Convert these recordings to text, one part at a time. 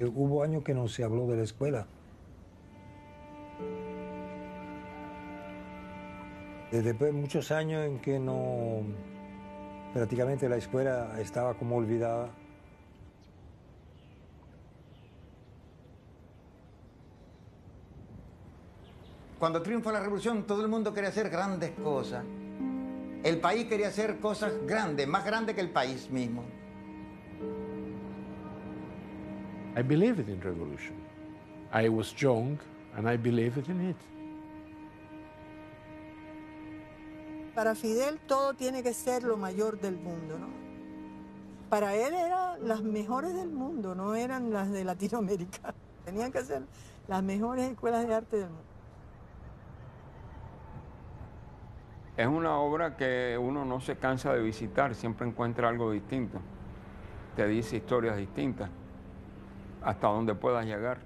Hubo años que no se habló de la escuela. Después de muchos años en que no, prácticamente la escuela estaba como olvidada. Cuando triunfó la revolución, todo el mundo quería hacer grandes cosas. El país quería hacer cosas grandes, más grandes que el país mismo. I believed in revolution. I was young and I believed in it. Para Fidel todo tiene que ser lo mayor del mundo, ¿no? Para él eran las mejores del mundo, no eran las de Latinoamérica. Tenían que ser las mejores escuelas de arte del mundo. Es una obra que uno no se cansa de visitar, siempre encuentra algo distinto. Te dice historias distintas, hasta donde puedas llegar.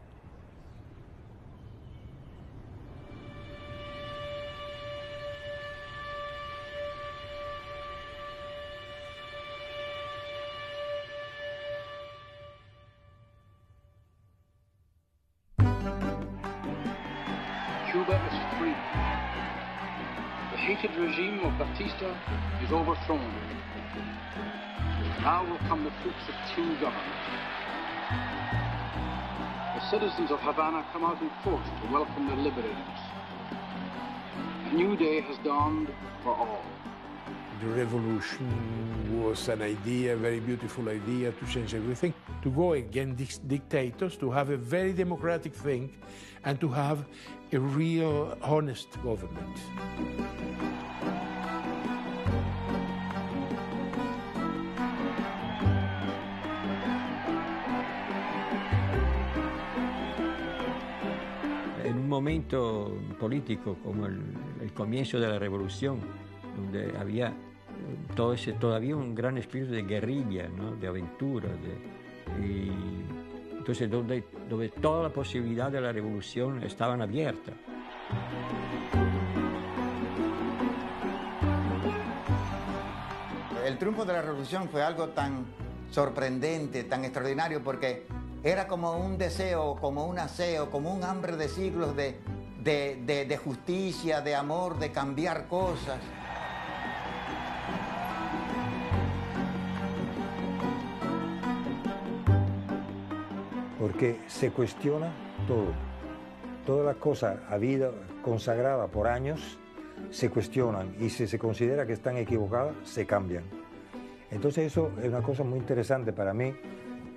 Cuba is free. The hated regime of Batista is overthrown. Now will come the fruits of true government. The citizens of Havana come out in force to welcome their liberators. A new day has dawned for all. The revolution was an idea, a very beautiful idea to change everything, to go against dictators, to have a very democratic thing, and to have a real, honest government. En un momento político como el comienzo de la revolución, donde había todavía un gran espíritu de guerrilla, ¿no? De aventura, y entonces donde toda la posibilidad de la revolución estaban abiertas. El triunfo de la revolución fue algo tan sorprendente, tan extraordinario, porque era como un deseo, como un aseo, como un hambre de siglos de justicia, de amor, de cambiar cosas. Porque se cuestiona todo. Todas las cosas habidas, consagradas por años, se cuestionan y si se considera que están equivocadas, se cambian. Entonces eso es una cosa muy interesante para mí,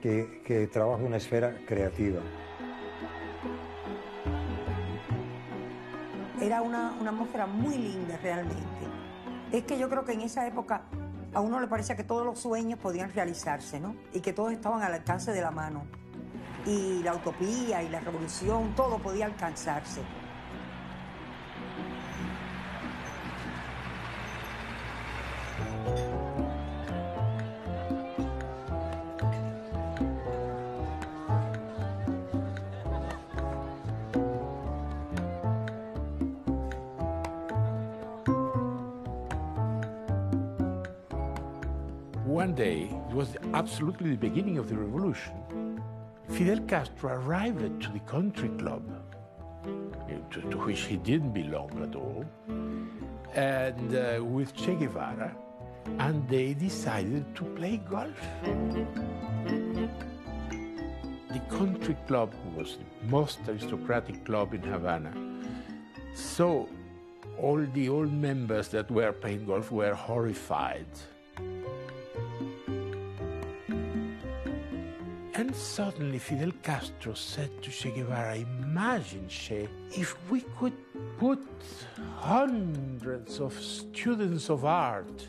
que trabajo en una esfera creativa. Era una atmósfera muy linda realmente. Es que yo creo que en esa época a uno le parecía que todos los sueños podían realizarse, ¿no? Y que todos estaban al alcance de la mano. Y la utopía y la revolución, todo podía alcanzarse. One day, it was absolutely the beginning of the revolution, Fidel Castro arrived to the country club, to which he didn't belong at all, and with Che Guevara, and they decided to play golf. The country club was the most aristocratic club in Havana, so all the old members that were playing golf were horrified. And suddenly Fidel Castro said to Che Guevara, imagine, Che, if we could put hundreds of students of art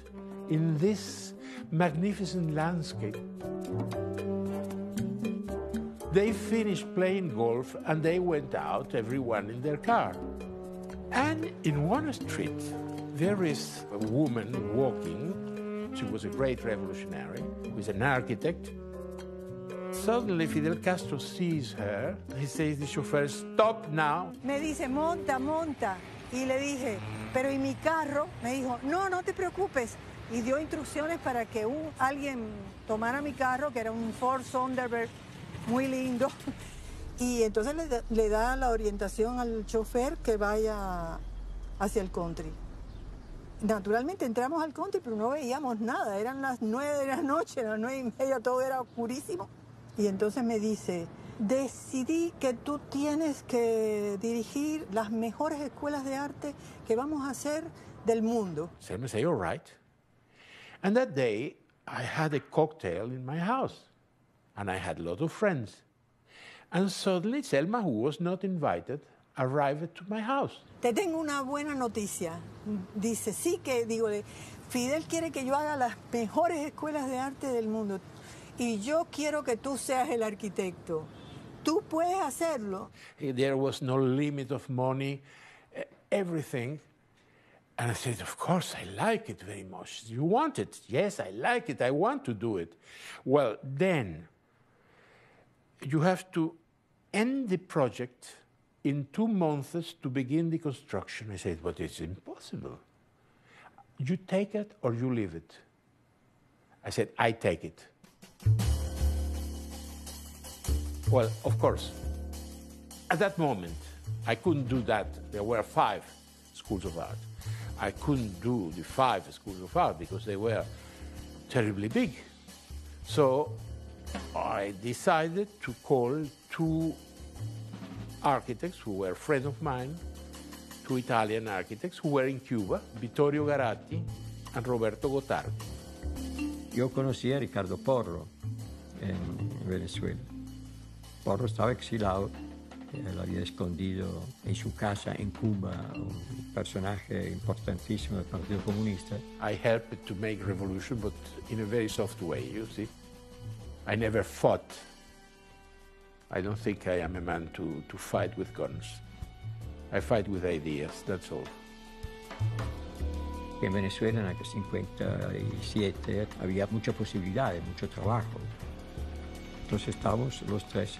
in this magnificent landscape. They finished playing golf and they went out, everyone in their car. And in one street, there is a woman walking. She was a great revolutionary, who is an architect. Suddenly, Fidel Castro sees her. He says to the chauffeur, stop now. Me dice, monta, monta. Y le dije, pero ¿y mi carro? Me dijo, no, no te preocupes. Y dio instrucciones para que alguien tomara mi carro, que era un Ford Thunderbird muy lindo. Y entonces le da la orientación al chofer que vaya hacia el country. Naturalmente entramos al country, pero no veíamos nada. Eran las 9 de la noche, las 9:30, todo era oscurísimo. Y entonces me dice, decidí que tú tienes que dirigir las mejores escuelas de arte que vamos a hacer del mundo. Selma said, all right. And that day, I had a cocktail in my house. And I had a lot of friends. And suddenly, Selma, who was not invited, arrived to my house. Te tengo una buena noticia. Dice, sí que, digo, Fidel quiere que yo haga las mejores escuelas de arte del mundo. Y yo quiero que tú seas el arquitecto. Tú puedes hacerlo. There was no limit of money, everything. And I said, of course, I like it very much. You want it? Yes, I like it. I want to do it. Well, then you have to end the project in 2 months to begin the construction. I said, but it's impossible. You take it or you leave it. I said, I take it. Well, of course, at that moment, I couldn't do that. There were 5 schools of art. I couldn't do the 5 schools of art because they were terribly big. So I decided to call 2 architects who were friends of mine, 2 Italian architects who were in Cuba, Vittorio Garatti and Roberto Gottardi. Yo conocí a Ricardo Porro en Venezuela. Porro estaba exilado, él había escondido en su casa en Cuba, un personaje importantísimo del Partido Comunista. I helped to make revolution, but in a very soft way, you see. I never fought. I don't think I am a man to fight with guns. I fight with ideas, that's all. En Venezuela en el 57 había muchas posibilidades, mucho trabajo. Entonces estábamos los 3.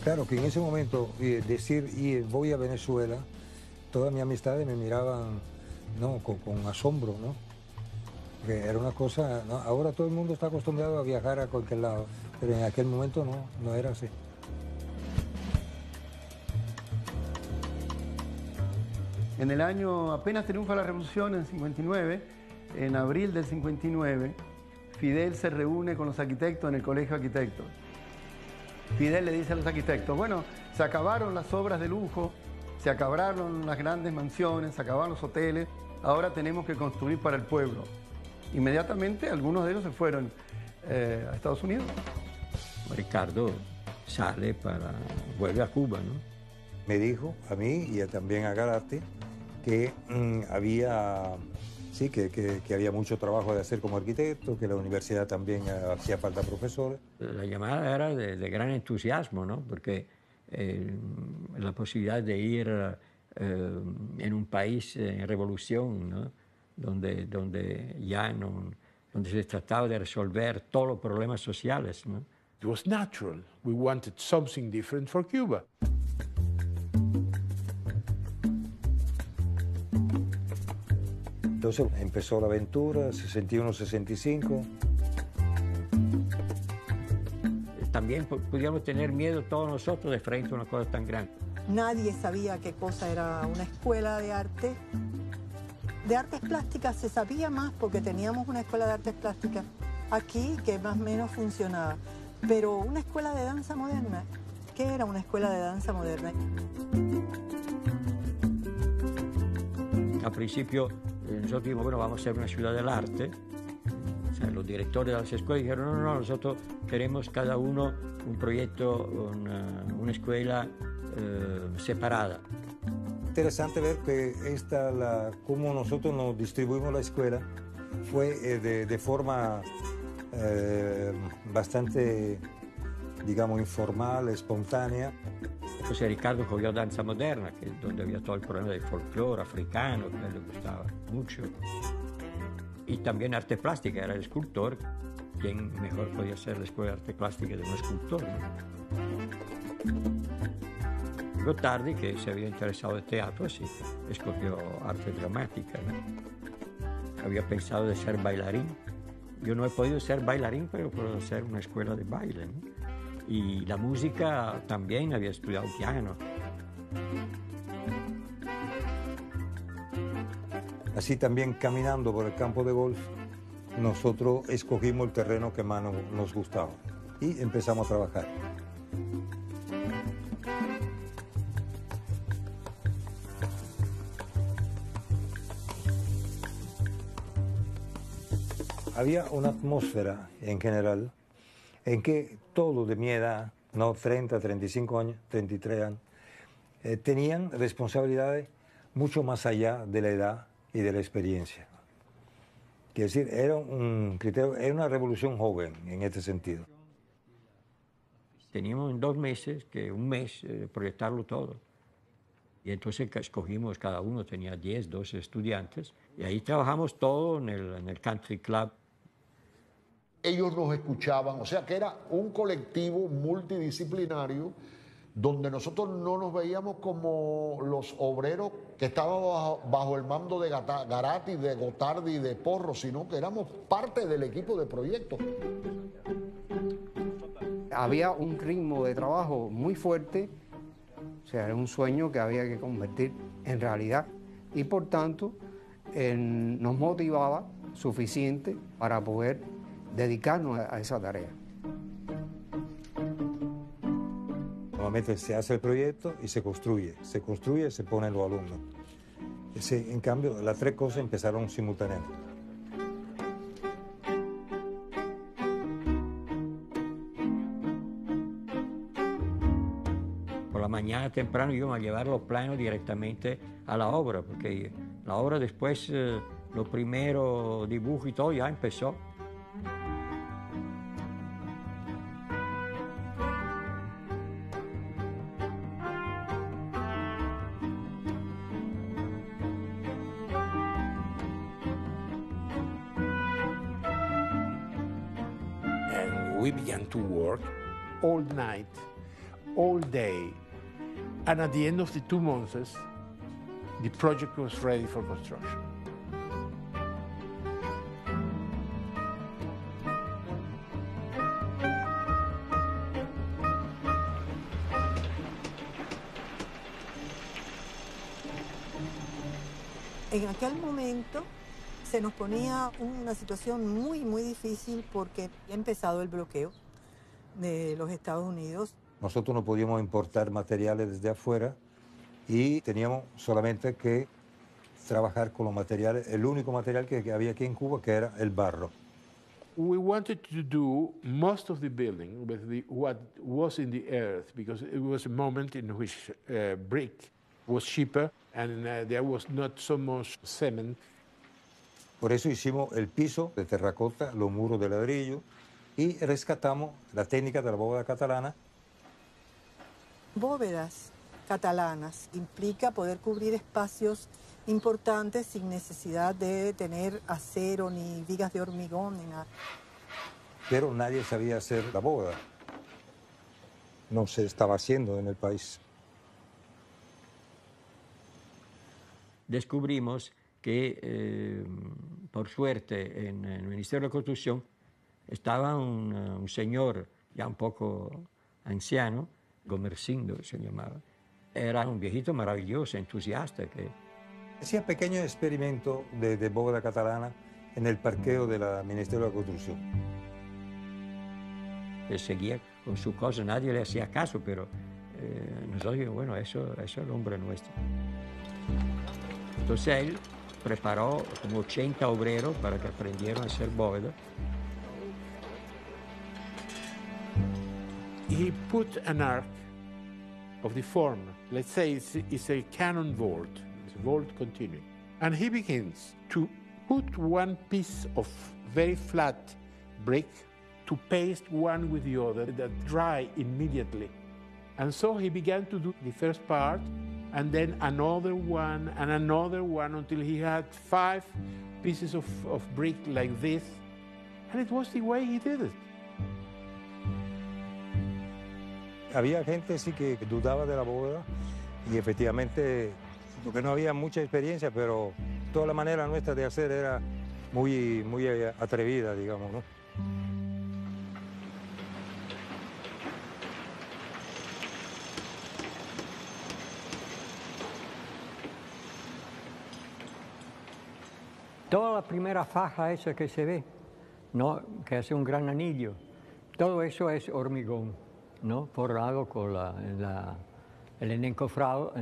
Claro que en ese momento decir voy a Venezuela, todas mis amistades me miraban, ¿no?, con asombro, ¿no? Porque era una cosa, ¿no? Ahora todo el mundo está acostumbrado a viajar a cualquier lado, pero en aquel momento no era así. En el año, apenas triunfa la revolución, en 59, en abril del 59, Fidel se reúne con los arquitectos en el Colegio de Arquitectos. Fidel le dice a los arquitectos, bueno, se acabaron las obras de lujo, se acabaron las grandes mansiones, se acabaron los hoteles, ahora tenemos que construir para el pueblo. Inmediatamente algunos de ellos se fueron a Estados Unidos. Ricardo sale vuelve a Cuba, ¿no? Me dijo a mí y también a Garatti que había mucho trabajo de hacer como arquitecto, que la universidad también hacía falta profesores. La llamada era de gran entusiasmo, ¿no? Porque la posibilidad de ir en un país en revolución, ¿no?, donde se trataba de resolver todos los problemas sociales, ¿no? It was natural. We wanted something different for Cuba. Entonces empezó la aventura, 61-65. También podíamos tener miedo todos nosotros de frente a una cosa tan grande. Nadie sabía qué cosa era una escuela de arte. De artes plásticas se sabía más porque teníamos una escuela de artes plásticas aquí que más o menos funcionaba. Pero una escuela de danza moderna, ¿qué era una escuela de danza moderna? Al principio nosotros dijimos, bueno, vamos a hacer una ciudad del arte. O sea, los directores de las escuelas dijeron, no, nosotros queremos cada uno un proyecto, una escuela separada. Interesante ver que cómo nosotros nos distribuimos la escuela fue de forma bastante, digamos, informal, espontánea. José Ricardo cogió danza moderna, que es donde había todo el problema del folclore africano, que a él le gustaba mucho. Y también arte plástica, era el escultor. ¿Quién mejor podía ser la escuela de arte plástica de un escultor, ¿no? Gottardi, que se había interesado de teatro, así escogió arte dramática, ¿no? Había pensado de ser bailarín Yo no he podido ser bailarín, pero puedo hacer una escuela de baile, ¿no? Y la música también, había estudiado piano. Así también caminando por el campo de golf, nosotros escogimos el terreno que más nos gustaba y empezamos a trabajar. Había una atmósfera en general en que todos de mi edad, no 30, 35 años, 33 años, tenían responsabilidades mucho más allá de la edad y de la experiencia. Quiere decir, era un criterio, era una revolución joven en este sentido. Teníamos en 2 meses, un mes, proyectarlo todo. Y entonces escogimos, cada uno tenía 10, 12 estudiantes, y ahí trabajamos todo en el country club. Ellos nos escuchaban, o sea que era un colectivo multidisciplinario donde nosotros no nos veíamos como los obreros que estaban bajo el mando de Garatti, de Gotardi y de Porro, sino que éramos parte del equipo de proyecto. Había un ritmo de trabajo muy fuerte, o sea, era un sueño que había que convertir en realidad y por tanto nos motivaba suficiente para poder dedicarnos a esa tarea. Normalmente se hace el proyecto y se construye, se ponen los alumnos. En cambio, las 3 cosas empezaron simultáneamente. Por la mañana temprano íbamos a llevar los planos directamente a la obra, porque la obra después, los primeros dibujos y todo ya empezó. We began to work all night, all day, and at the end of the 2 months, the project was ready for construction. En aquel momento se nos ponía una situación muy, muy difícil porque había empezado el bloqueo de los Estados Unidos. Nosotros no podíamos importar materiales desde afuera y teníamos solamente que trabajar con los materiales, el único material que había aquí en Cuba, que era el barro. We wanted to do most of the building with what was in the earth, because it was a moment in which brick was cheaper and there was not so much cement. Por eso hicimos el piso de terracota, los muros de ladrillo y rescatamos la técnica de la bóveda catalana. Bóvedas catalanas implica poder cubrir espacios importantes sin necesidad de tener acero ni vigas de hormigón ni nada. Pero nadie sabía hacer la bóveda. No se estaba haciendo en el país. Descubrimos que, por suerte, en el Ministerio de Construcción estaba un señor ya un poco anciano, Gomercindo se llamaba. Era un viejito maravilloso, entusiasta. Que hacía pequeños experimentos de bóveda catalana en el parqueo del Ministerio de Construcción. Él seguía con su cosa, nadie le hacía caso, pero nosotros dijimos, bueno, eso es el hombre nuestro. Entonces él preparó como 80 obreros para que aprendieran a hacer bóveda. He put an arc of the form. Let's say it's a cannon vault. It's a vault continuing. And he begins to put one piece of very flat brick to paste one with the other that dry immediately. And so he began to do the first part, and then another one until he had 5 pieces of brick like this. And it was the way he did it. Había gente sí que dudaba de la bóveda y efectivamente, porque no había mucha experiencia, pero toda la manera nuestra de hacer era muy atrevida, digamos, ¿no? Toda la primera faja esa que se ve, ¿no? Que hace un gran anillo, todo eso es hormigón, ¿no? Forrado con el encofrado.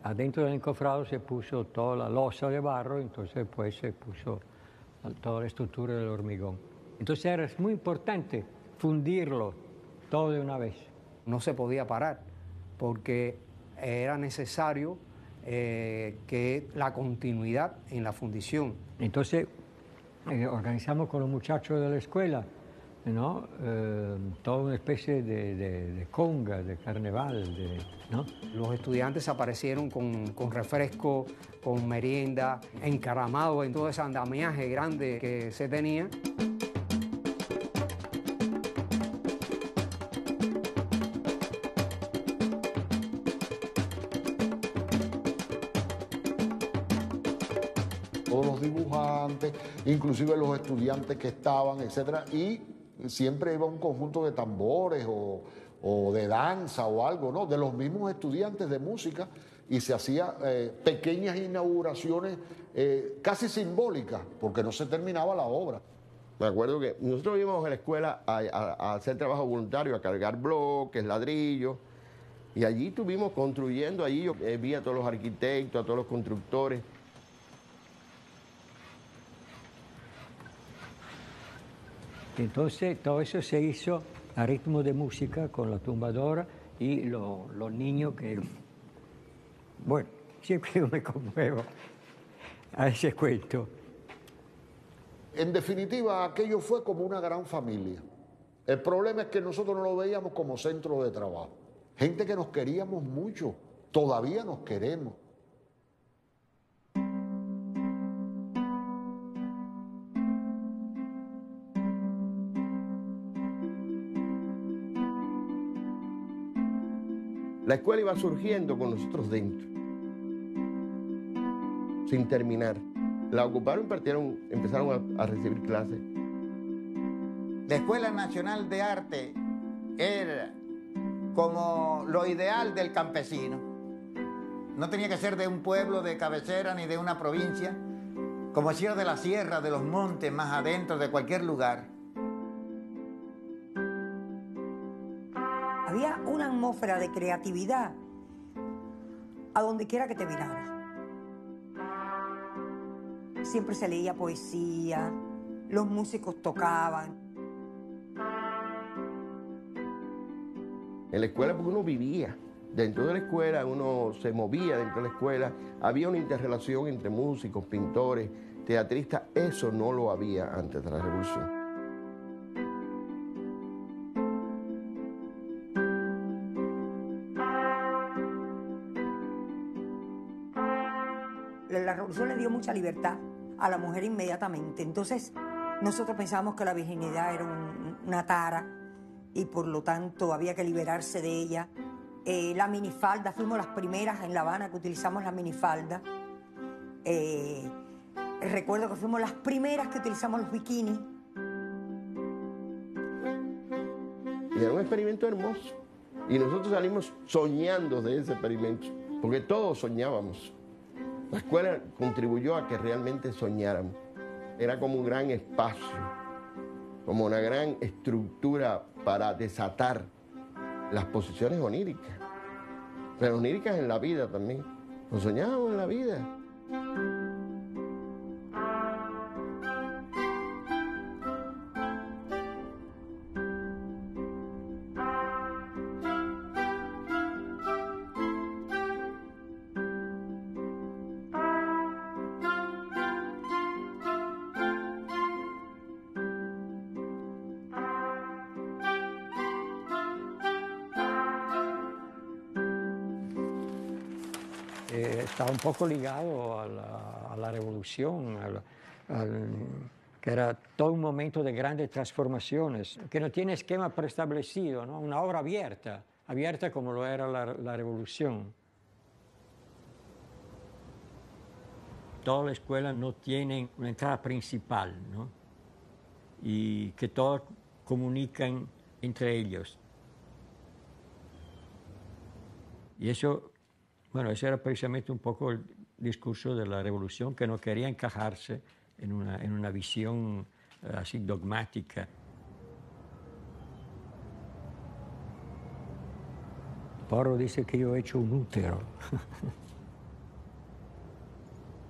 Adentro del encofrado se puso toda la losa de barro, entonces pues se puso toda la estructura del hormigón. Entonces era muy importante fundirlo todo de una vez. No se podía parar porque era necesario que la continuidad en la fundición. Entonces organizamos con los muchachos de la escuela, ¿no? Toda una especie de conga, de carnaval, ¿no? Los estudiantes aparecieron con refresco, con merienda, encaramados en todo ese andamiaje grande que se tenía. Todos los dibujantes, inclusive los estudiantes que estaban, etcétera, y siempre iba un conjunto de tambores o de danza o algo, ¿no? De los mismos estudiantes de música, y se hacía pequeñas inauguraciones casi simbólicas, porque no se terminaba la obra. Me acuerdo que nosotros íbamos a la escuela a hacer trabajo voluntario, a cargar bloques, ladrillos, y allí estuvimos construyendo. Allí yo vi a todos los arquitectos, a todos los constructores. Entonces todo eso se hizo a ritmo de música con la tumbadora y los niños que... Bueno, siempre yo me conmuevo a ese cuento. En definitiva, aquello fue como una gran familia. El problema es que nosotros no lo veíamos como centro de trabajo. Gente que nos queríamos mucho, todavía nos queremos. La escuela iba surgiendo con nosotros dentro, sin terminar. La ocuparon y empezaron a recibir clases. La Escuela Nacional de Arte era como lo ideal del campesino. No tenía que ser de un pueblo de cabecera ni de una provincia, como si era de la sierra, de los montes, más adentro, de cualquier lugar. Había una atmósfera de creatividad a donde quiera que te miraras. Siempre se leía poesía, los músicos tocaban. En la escuela, porque uno vivía dentro de la escuela, uno se movía dentro de la escuela, había una interrelación entre músicos, pintores, teatristas. Eso no lo había antes de la Revolución. La revolución le dio mucha libertad a la mujer inmediatamente. Entonces, nosotros pensábamos que la virginidad era una tara y por lo tanto había que liberarse de ella. La minifalda, fuimos las primeras en La Habana que utilizamos la minifalda. Recuerdo que fuimos las primeras que utilizamos los bikinis. Y era un experimento hermoso. Y nosotros salimos soñando de ese experimento, porque todos soñábamos. La escuela contribuyó a que realmente soñáramos. Era como un gran espacio, como una gran estructura para desatar las posiciones oníricas. Pero oníricas en la vida también. Nos soñábamos en la vida. Estaba un poco ligado a la revolución, que era todo un momento de grandes transformaciones, que no tiene esquema preestablecido, ¿no? Una obra abierta como lo era la revolución. todas las escuelas no tienen una entrada principal, ¿no? Y que todos comunican entre ellos. Y eso, bueno, ese era precisamente un poco el discurso de la revolución, que no quería encajarse en una visión así dogmática. Porro dice que yo he hecho un útero.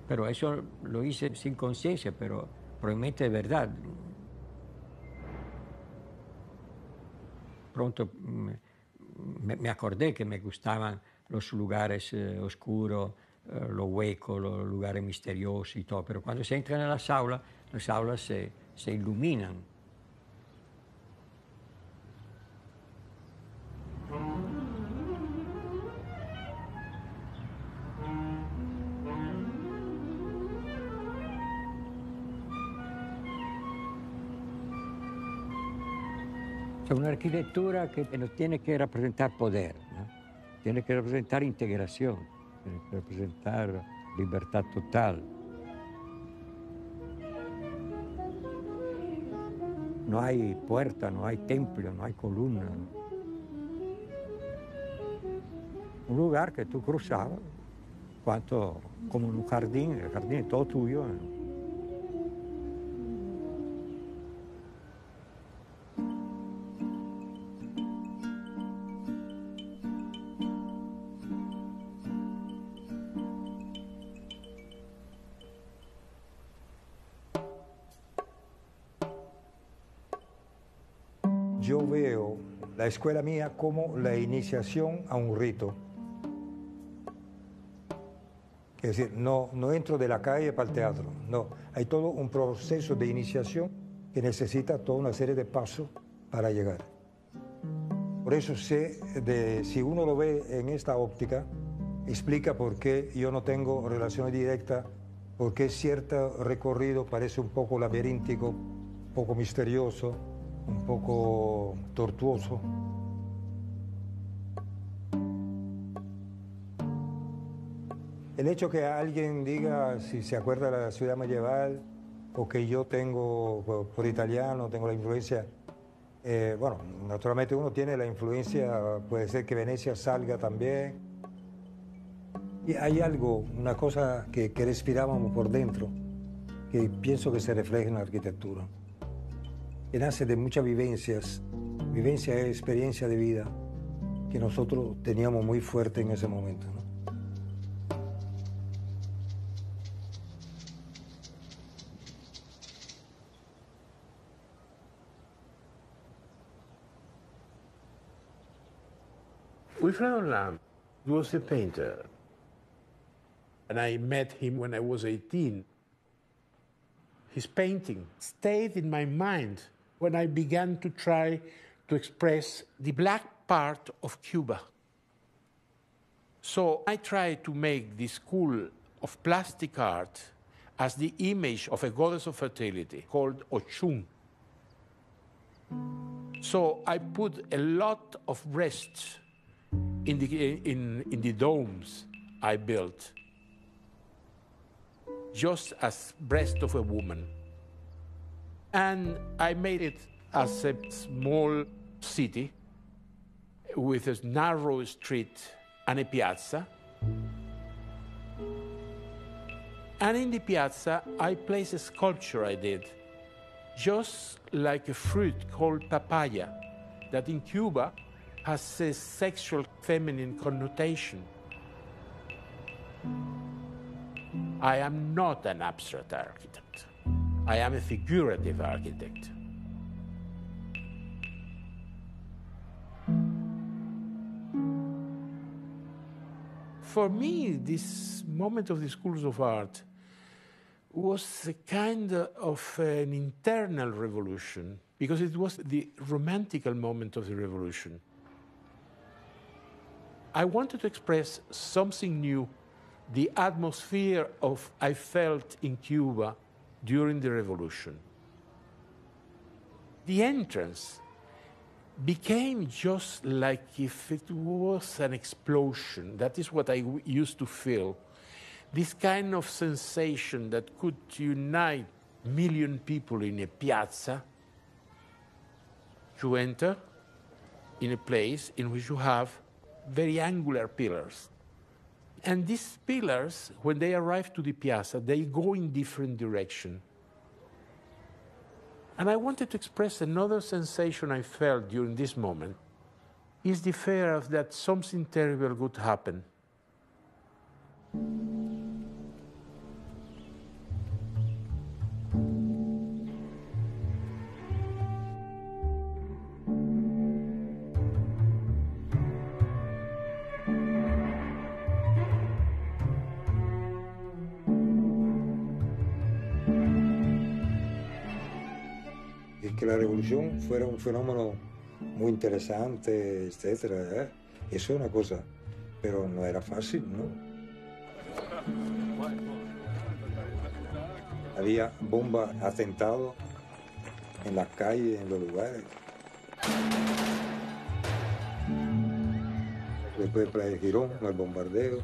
Pero eso lo hice sin conciencia, pero probablemente es verdad. Pronto me acordé que me gustaban los lugares oscuros, los huecos, los lugares misteriosos y todo, pero cuando se entra en las aulas se iluminan. Es una arquitectura que no tiene que representar poder, ¿no? Tiene que representar integración, tiene que representar libertad total. No hay puerta, no hay templo, no hay columna. Un lugar que tú cruzabas, como un jardín, el jardín es todo tuyo, ¿no? Yo veo la escuela mía como la iniciación a un rito. Es decir, no entro de la calle para el teatro, no. Hay todo un proceso de iniciación que necesita toda una serie de pasos para llegar. Por eso si uno lo ve en esta óptica, explica por qué yo no tengo relación directa, por qué cierto recorrido parece un poco laberíntico, un poco misterioso, un poco tortuoso. El hecho que alguien diga si se acuerda de la ciudad medieval o que yo tengo, por italiano, tengo la influencia, bueno, naturalmente uno tiene la influencia, puede ser que Venecia salga también. Y hay algo, una cosa que respirábamos por dentro, que pienso que se refleja en la arquitectura, que nace de muchas vivencias, vivencia y experiencia de vida que nosotros teníamos muy fuerte en ese momento, ¿no? Wilfredo Lamb was a painter, and I met him when I was 18. His painting stayed in my mind when I began to try to express the black part of Cuba. So I tried to make the school of plastic art as the image of a goddess of fertility called Ochun. So I put a lot of breasts in the domes I built, just as breast of a woman. And I made it as a small city with a narrow street and a piazza. And in the piazza, I placed a sculpture I did, just like a fruit called papaya, that in Cuba has a sexual feminine connotation. I am not an abstract architect. I am a figurative architect. For me, this moment of the schools of art was a kind of an internal revolution, because it was the romantical moment of the revolution. I wanted to express something new, the atmosphere of I felt in Cuba during the revolution. The entrance became just like if it was an explosion. That is what I used to feel. this kind of sensation that could unite million people in a piazza, you enter in a place in which you have very angular pillars. And these pillars, when they arrive to the piazza, they go in different directions. And I wanted to express another sensation I felt during this moment, is the fear of that something terrible would happen. Que la revolución fuera un fenómeno muy interesante, etcétera, ¿eh? Eso es una cosa, pero no era fácil, ¿no? Había bombas, atentados en las calles, en los lugares. Después de Playa Girón, el bombardeo.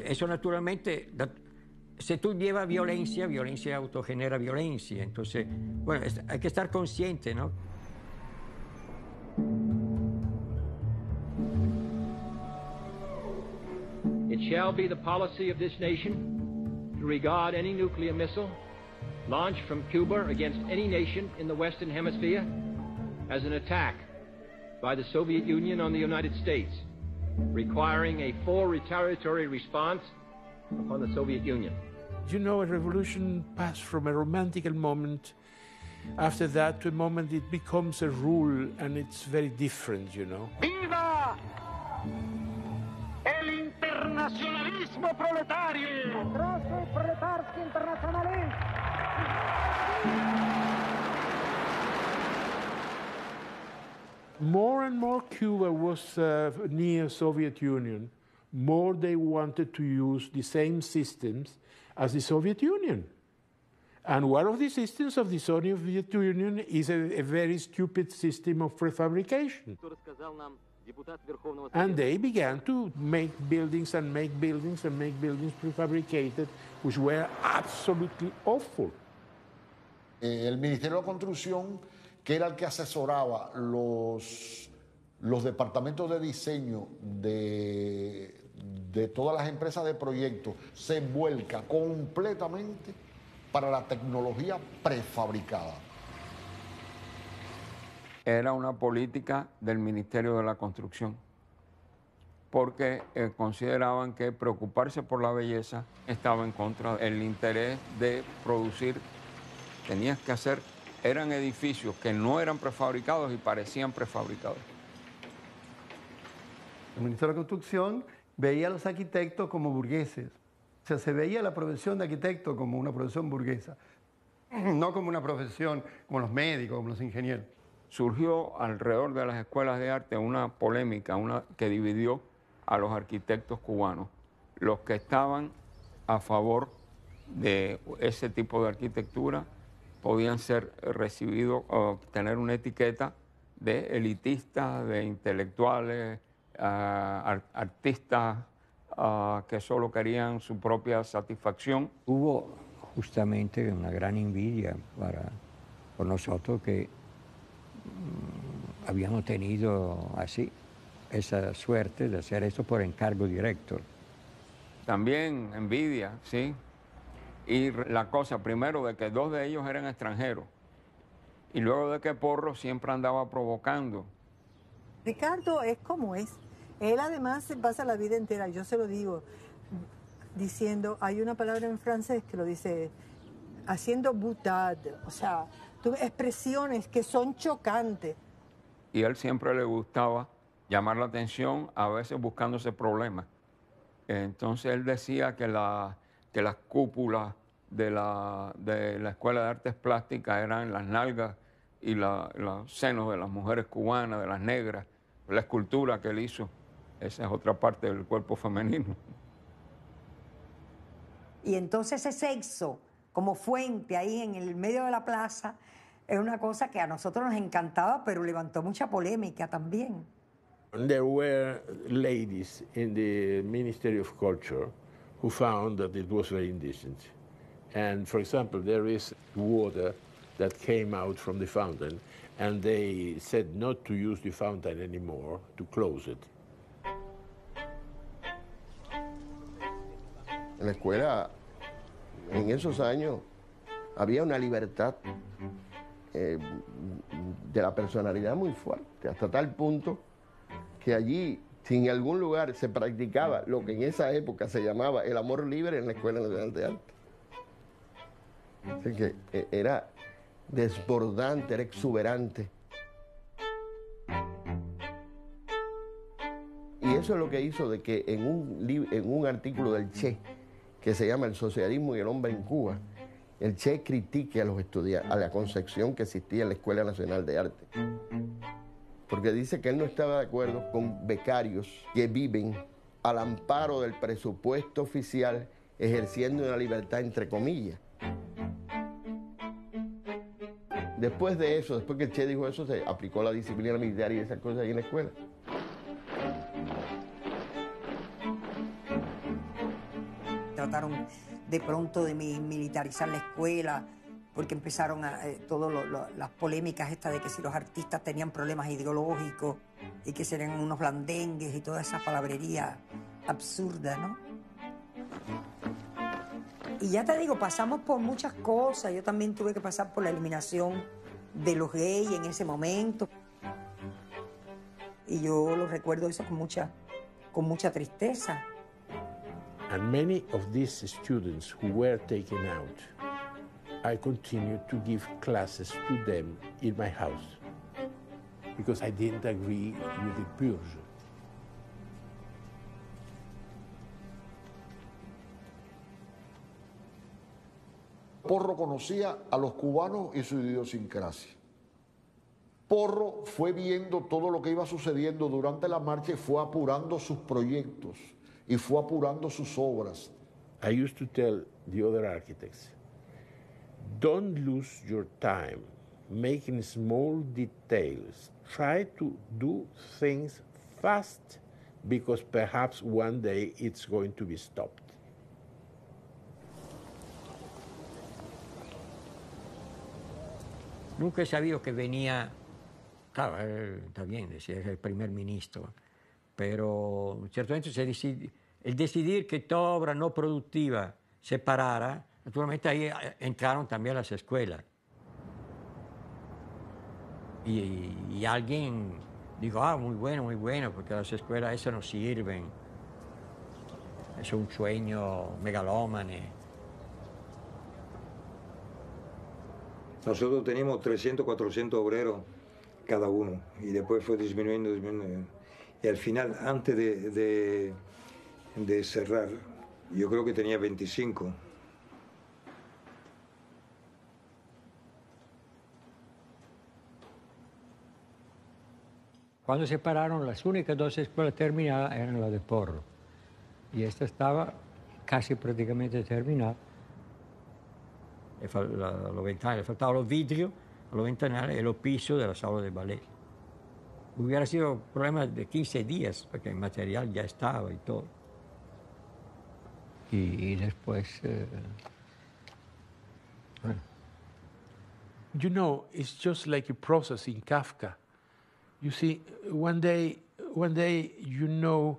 Eso naturalmente, si tú llevas violencia, violencia autogenera violencia. Entonces, bueno, hay que estar consciente, ¿no? It shall be the policy of this nation to regard any nuclear missile launched from Cuba against any nation in the Western Hemisphere as an attack by the Soviet Union on the United States, requiring a full retaliatory response upon the Soviet Union. You know, a revolution passed from a romantic moment after that to a moment it becomes a rule, and it's very different, you know. ¡Viva el internacionalismo proletario! ¡Proszę proletarskie internacionalismo! More and more Cuba was near Soviet Union, more they wanted to use the same systems as the Soviet Union. And one of the systems of the Soviet Union is a very stupid system of prefabrication. And they began to make buildings and make buildings and make buildings prefabricated, which were absolutely awful. El Ministerio de Construcción, que era el que asesoraba los departamentos de diseño de todas las empresas de proyectos, se vuelca completamente para la tecnología prefabricada. Era una política del Ministerio de la Construcción, porque consideraban que preocuparse por la belleza estaba en contra del interés de producir. Tenías que hacer, eran edificios que no eran prefabricados y parecían prefabricados. El Ministerio de Construcción veía a los arquitectos como burgueses. O sea, se veía la profesión de arquitecto como una profesión burguesa, no como una profesión como los médicos, como los ingenieros. Surgió alrededor de las escuelas de arte una polémica que dividió a los arquitectos cubanos. Los que estaban a favor de ese tipo de arquitectura podían ser recibidos o tener una etiqueta de elitistas, de intelectuales, artistas que solo querían su propia satisfacción. Hubo justamente una gran envidia por nosotros que habíamos tenido así esa suerte de hacer eso por encargo directo. También envidia, sí. Y la cosa, primero, de que dos de ellos eran extranjeros. Y luego de que Porro siempre andaba provocando. Ricardo es como es. Él además se pasa la vida entera, yo se lo digo, diciendo, hay una palabra en francés que lo dice, haciendo boutade, o sea, expresiones que son chocantes. Y a él siempre le gustaba llamar la atención, a veces buscándose problemas. Entonces él decía que las cúpulas de la Escuela de Artes Plásticas eran las nalgas y los senos de las mujeres cubanas, de las negras, la escultura que él hizo. Esa es otra parte del cuerpo femenino. Y entonces ese sexo como fuente ahí en el medio de la plaza es una cosa que a nosotros nos encantaba, pero levantó mucha polémica también. There were ladies in the Ministry of Culture who found that it was very indecent. And for example, there is water that came out from the fountain, and they said not to use the fountain anymore, to close it. En la escuela, en esos años, había una libertad de la personalidad muy fuerte, hasta tal punto que allí, si en algún lugar se practicaba lo que en esa época se llamaba el amor libre, en la Escuela Nacional de Arte. Así que era desbordante, era exuberante. Y eso es lo que hizo de que en un artículo del Che, que se llama El socialismo y el hombre en Cuba, el Che critique a los estudiantes, a la concepción que existía en la Escuela Nacional de Arte. Porque dice que él no estaba de acuerdo con becarios que viven al amparo del presupuesto oficial, ejerciendo una libertad entre comillas. Después de eso, después que el Che dijo eso, se aplicó la disciplina militar y esas cosas ahí en la escuela. Trataron de pronto de militarizar la escuela, porque empezaron todas las polémicas estas de que si los artistas tenían problemas ideológicos y que serían unos blandengues y toda esa palabrería absurda, ¿no? Y ya te digo, pasamos por muchas cosas. Yo también tuve que pasar por la eliminación de los gays en ese momento. Y yo lo recuerdo eso con mucha tristeza. And many of these students who were taken out, I continued to give classes to them in my house because I didn't agree with the purge. Porro conocía a los cubanos y su idiosincrasia. Porro fue viendo todo lo que iba sucediendo durante la marcha y fue apurando sus proyectos y fue apurando sus obras. I used to tell the other architects, don't lose your time making small details. Try to do things fast because perhaps one day it's going to be stopped. Nunca he sabido que venía, claro, está bien, decía, es el primer ministro, pero ciertamente el decidir que toda obra no productiva se parara, naturalmente ahí entraron también las escuelas. Y alguien dijo, muy bueno, porque las escuelas esas no sirven. Es un sueño megalómane. Nosotros teníamos 300, 400 obreros cada uno y después fue disminuyendo. Y al final, antes de cerrar, yo creo que tenía 25. Cuando se pararon, las únicas dos escuelas terminadas eran las de Porro. Y esta estaba casi prácticamente terminada. Le faltaban los vidrios, los ventanales y los pisos de la sala de ballet. Hubiera sido un problema de 15 días, porque el material ya estaba y todo. Y después... bueno. You know, it's just like a process in Kafka. You see, one day you know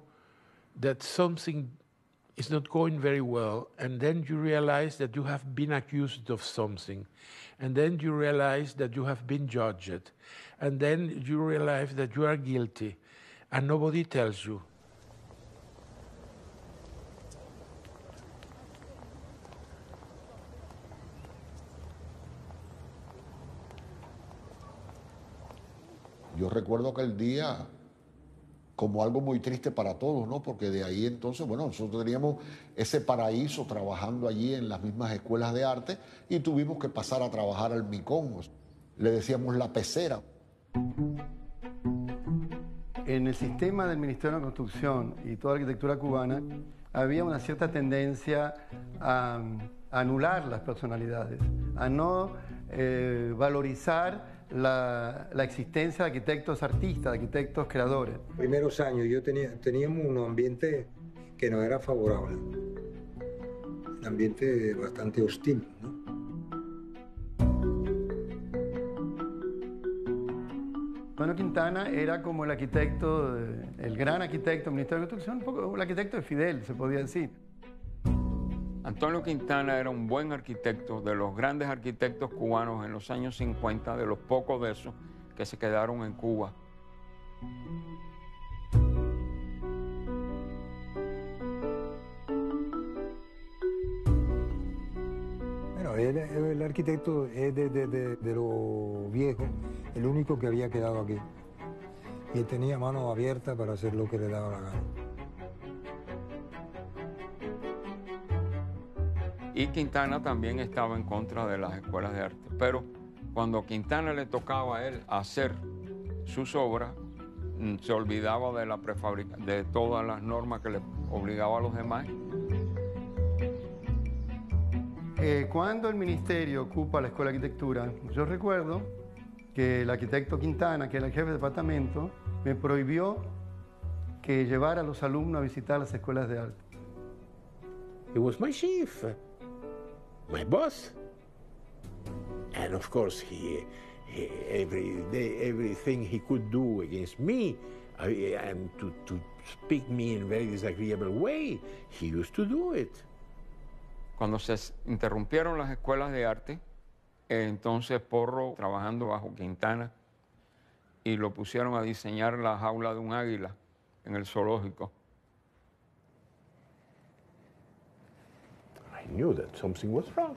that something is not going very well, and then you realize that you have been accused of something, and then you realize that you have been judged, and then you realize that you are guilty, and nobody tells you. Yo recuerdo aquel día como algo muy triste para todos, ¿no? Porque de ahí entonces, bueno, nosotros teníamos ese paraíso trabajando allí en las mismas escuelas de arte y tuvimos que pasar a trabajar al Micón. Le decíamos la pecera. En el sistema del Ministerio de Construcción y toda la arquitectura cubana había una cierta tendencia a anular las personalidades, a no valorizar la existencia de arquitectos artistas, de arquitectos creadores. Los primeros años teníamos un ambiente que no era favorable, un ambiente bastante hostil, ¿no? Manuel Quintana era como el arquitecto, el gran arquitecto del Ministerio de Construcción, un poco el arquitecto de Fidel, se podía decir. Antonio Quintana era un buen arquitecto, de los grandes arquitectos cubanos en los años 50, de los pocos de esos que se quedaron en Cuba. Bueno, el arquitecto es de lo viejo, el único que había quedado aquí. Y él tenía mano abierta para hacer lo que le daba la gana. Y Quintana también estaba en contra de las escuelas de arte. Pero cuando a Quintana le tocaba a él hacer sus obras, se olvidaba de de todas las normas que le obligaba a los demás. Cuando el ministerio ocupa la Escuela de Arquitectura, yo recuerdo que el arquitecto Quintana, que era el jefe de departamento, me prohibió que llevara a los alumnos a visitar las escuelas de arte. He was my chief, my boss. And of course, everything he could do against me and to speak me in a very disagreeable way, he used to do it. Cuando se interrumpieron las escuelas de arte, entonces Porro, trabajando bajo Quintana, y lo pusieron a diseñar la jaula de un águila en el zoológico. I knew that something was wrong.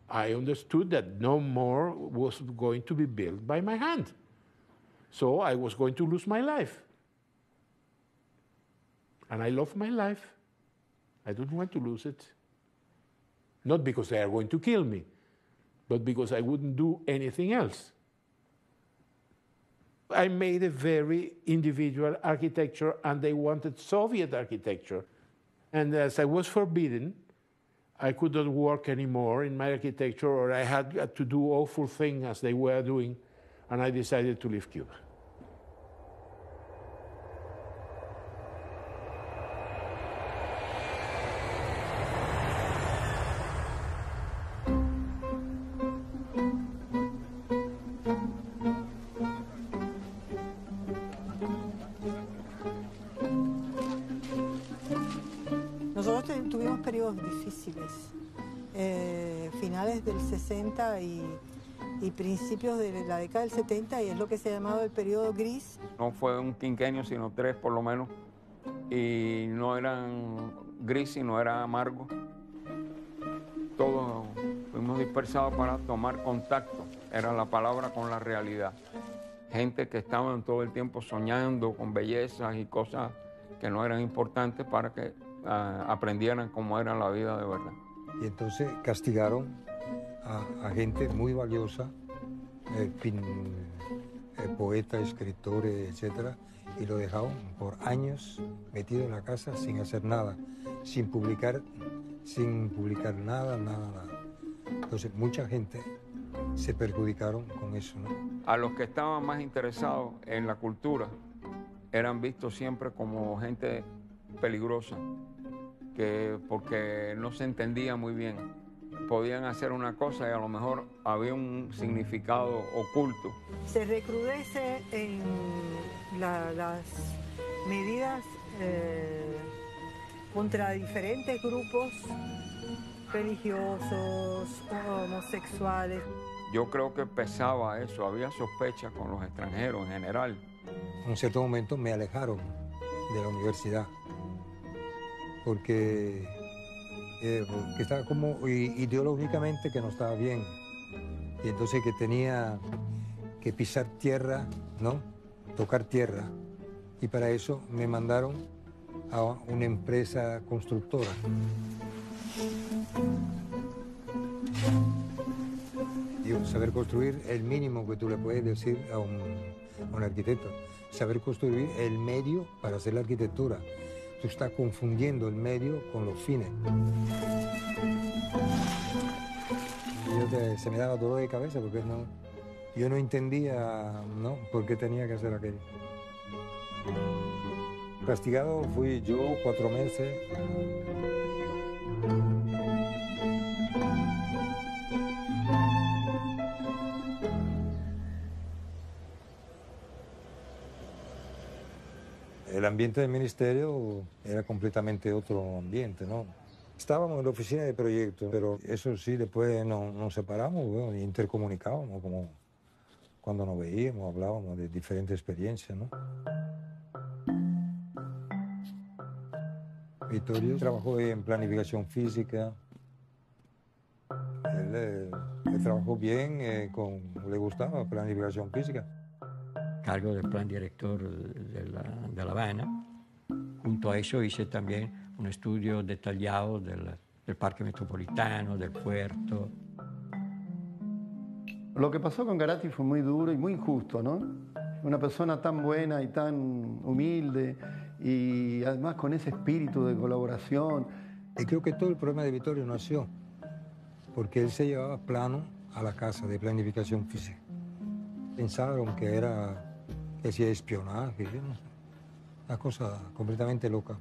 I understood that no more was going to be built by my hand. So I was going to lose my life. And I love my life. I don't want to lose it. Not because they are going to kill me, but because I wouldn't do anything else. I made a very individual architecture, and they wanted Soviet architecture. And as I was forbidden, I could not work anymore in my architecture, or I had to do awful things as they were doing, and I decided to leave Cuba. Nosotros tuvimos periodos difíciles, finales del 60 y principios de la década del 70, y es lo que se ha llamado el periodo gris. No fue un quinquenio, sino 3 por lo menos, y no eran gris, sino era amargo. Todos fuimos dispersados para tomar contacto, era la palabra, con la realidad. Gente que estaban todo el tiempo soñando con bellezas y cosas que no eran importantes para que aprendieran cómo era la vida de verdad. Y entonces castigaron a gente muy valiosa, poetas, escritores, etcétera, y lo dejaron por años metido en la casa sin hacer nada, sin publicar nada. Entonces mucha gente se perjudicaron con eso, ¿no? A los que estaban más interesados en la cultura eran vistos siempre como gente peligrosa, porque no se entendía muy bien. Podían hacer una cosa y a lo mejor había un significado oculto. Se recrudece en las medidas contra diferentes grupos religiosos, homosexuales. Yo creo que pesaba eso, había sospecha con los extranjeros en general. En un cierto momento me alejaron de la universidad porque estaba como ideológicamente que no estaba bien, y entonces que tenía que pisar tierra, ¿no? Tocar tierra, y para eso me mandaron a una empresa constructora. Digo, saber construir el mínimo que tú le puedes decir a un arquitecto, saber construir el medio para hacer la arquitectura, tú estás confundiendo el medio con los fines. Se me daba dolor de cabeza porque yo no entendía, ¿no?, por qué tenía que hacer aquello. Castigado fui yo 4 meses. El ambiente del ministerio era completamente otro ambiente, ¿no? Estábamos en la oficina de proyectos, pero eso sí, después nos separamos, bueno, intercomunicábamos, como cuando nos veíamos, hablábamos de diferentes experiencias, ¿no? Vittorio trabajó en planificación física. Él trabajó bien, le gustaba planificación física. Cargo del plan director de La Habana. Junto a eso hice también un estudio detallado del parque metropolitano, del puerto. Lo que pasó con Garatti fue muy duro y muy injusto, ¿no? Una persona tan buena y tan humilde y además con ese espíritu de colaboración. Y creo que todo el problema de Vittorio nació porque él se llevaba plano a la casa de planificación física. Pensaron que hacía espionaje, ¿no? Una cosa completamente loca.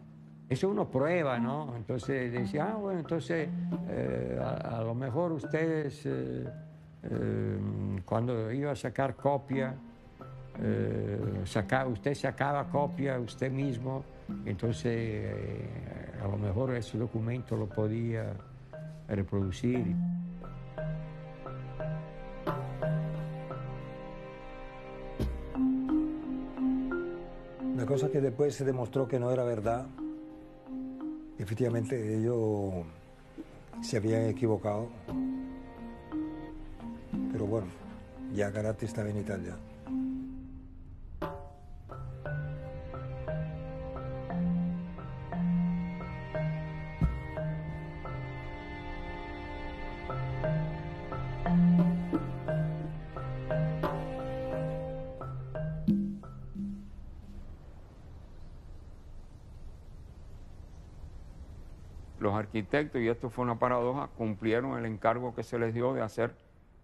Eso uno prueba, ¿no? Entonces decía, bueno, entonces a lo mejor ustedes, cuando iba a sacar copia, usted sacaba copia usted mismo, entonces a lo mejor ese documento lo podía reproducir. La cosa que después se demostró que no era verdad. Efectivamente, ellos se habían equivocado. Pero bueno, ya Garatti estaba en Italia. Los arquitectos, y esto fue una paradoja, cumplieron el encargo que se les dio de hacer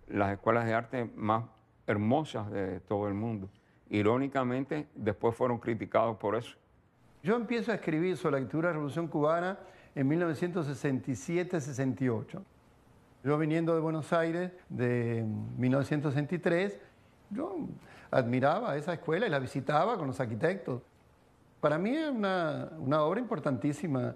las escuelas de arte más hermosas de todo el mundo. Irónicamente, después fueron criticados por eso. Yo empiezo a escribir sobre la arquitectura de la Revolución Cubana en 1967-68. Yo viniendo de Buenos Aires de 1963, yo admiraba esa escuela y la visitaba con los arquitectos. Para mí es una obra importantísima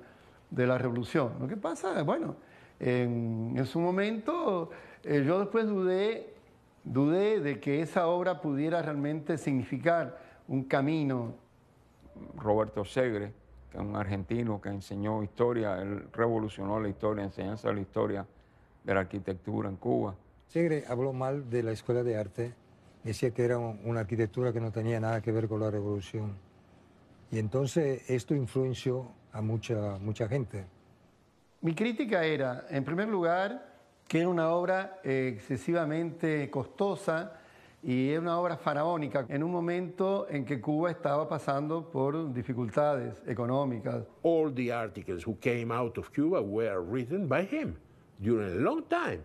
de la revolución. Lo que pasa, bueno, en su momento yo después dudé de que esa obra pudiera realmente significar un camino. Roberto Segre, que es un argentino que enseñó historia, él revolucionó la historia, enseñanza de la historia de la arquitectura en Cuba. Segre habló mal de la escuela de arte, decía que era una arquitectura que no tenía nada que ver con la revolución. Y entonces esto influenció a mucha gente. Mi crítica era, en primer lugar, que era una obra excesivamente costosa y era una obra faraónica en un momento en que Cuba estaba pasando por dificultades económicas. All the articles who came out of Cuba were written by him during a long time.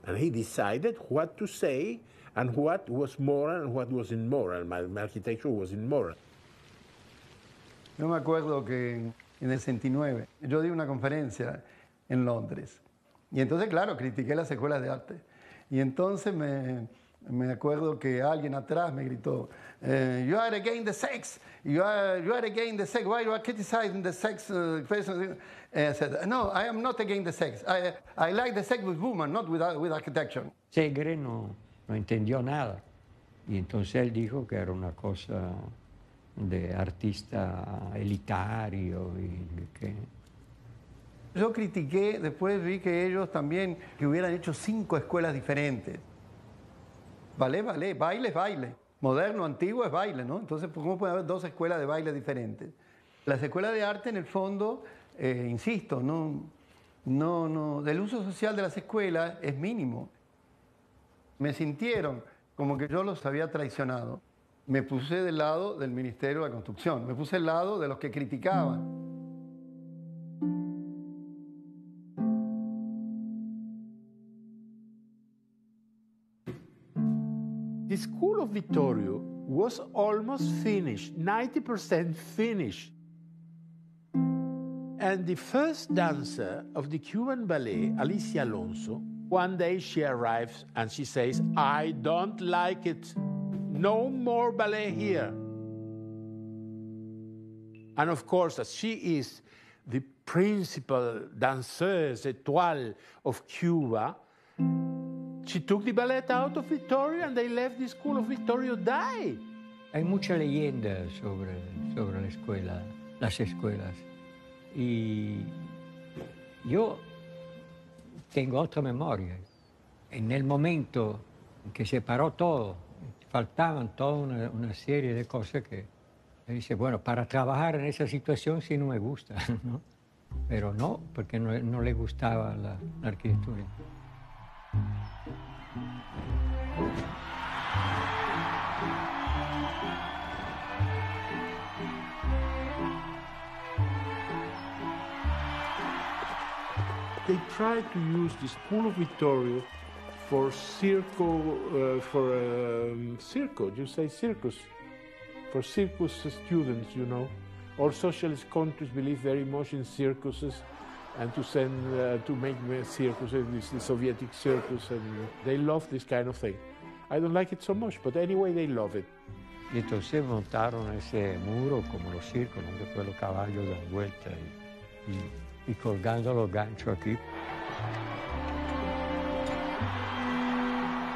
And he decided what to say and what was moral and what was immoral. My architecture was immoral. Yo me acuerdo que en el 69 yo di una conferencia en Londres y entonces, claro, critiqué las escuelas de arte. Y entonces me acuerdo que alguien atrás me gritó, you are against the sex, you are against the sex, why you are criticizing the sex? And I said, no, I am not against the sex. I like the sex with women, not with architecture. Segre no entendió nada y entonces él dijo que era una cosa de artista elitario y que... Yo critiqué, después vi que ellos también que hubieran hecho 5 escuelas diferentes. Ballet, baile es baile. Moderno, antiguo es baile, ¿no? Entonces, ¿cómo puede haber 2 escuelas de baile diferentes? Las escuelas de arte, en el fondo, insisto, el uso social de las escuelas es mínimo. Me sintieron como que yo los había traicionado. me puse del lado del Ministerio de la Construcción, me puse del lado de los que criticaban. The School of Vittorio was almost finished, 90% finished. And the first dancer of the Cuban ballet, Alicia Alonso, one day she arrives and she says, I don't like it. No more ballet here. And of course, as she is the principal danseuse étoile of Cuba, she took the ballet out of Vittorio and they left the School of Vittorio die. Hay mucha leyenda sobre la escuela, las escuelas. Y yo tengo otra memoria. En el momento en que se paró todo, faltaban toda una serie de cosas que me dice, bueno, para trabajar en esa situación sí no me gusta, ¿no? Pero no, porque no le gustaba la arquitectura. They tried to use the School of Vittorio for you say circus, for circus students, you know. All socialist countries believe very much in circuses and to send, to make circuses, the Soviet circus, and they love this kind of thing. I don't like it so much, but anyway, they love it. Y entonces montaron ese muro como los circos, ¿no? Después los caballos dan vuelta y colgando los ganchos aquí.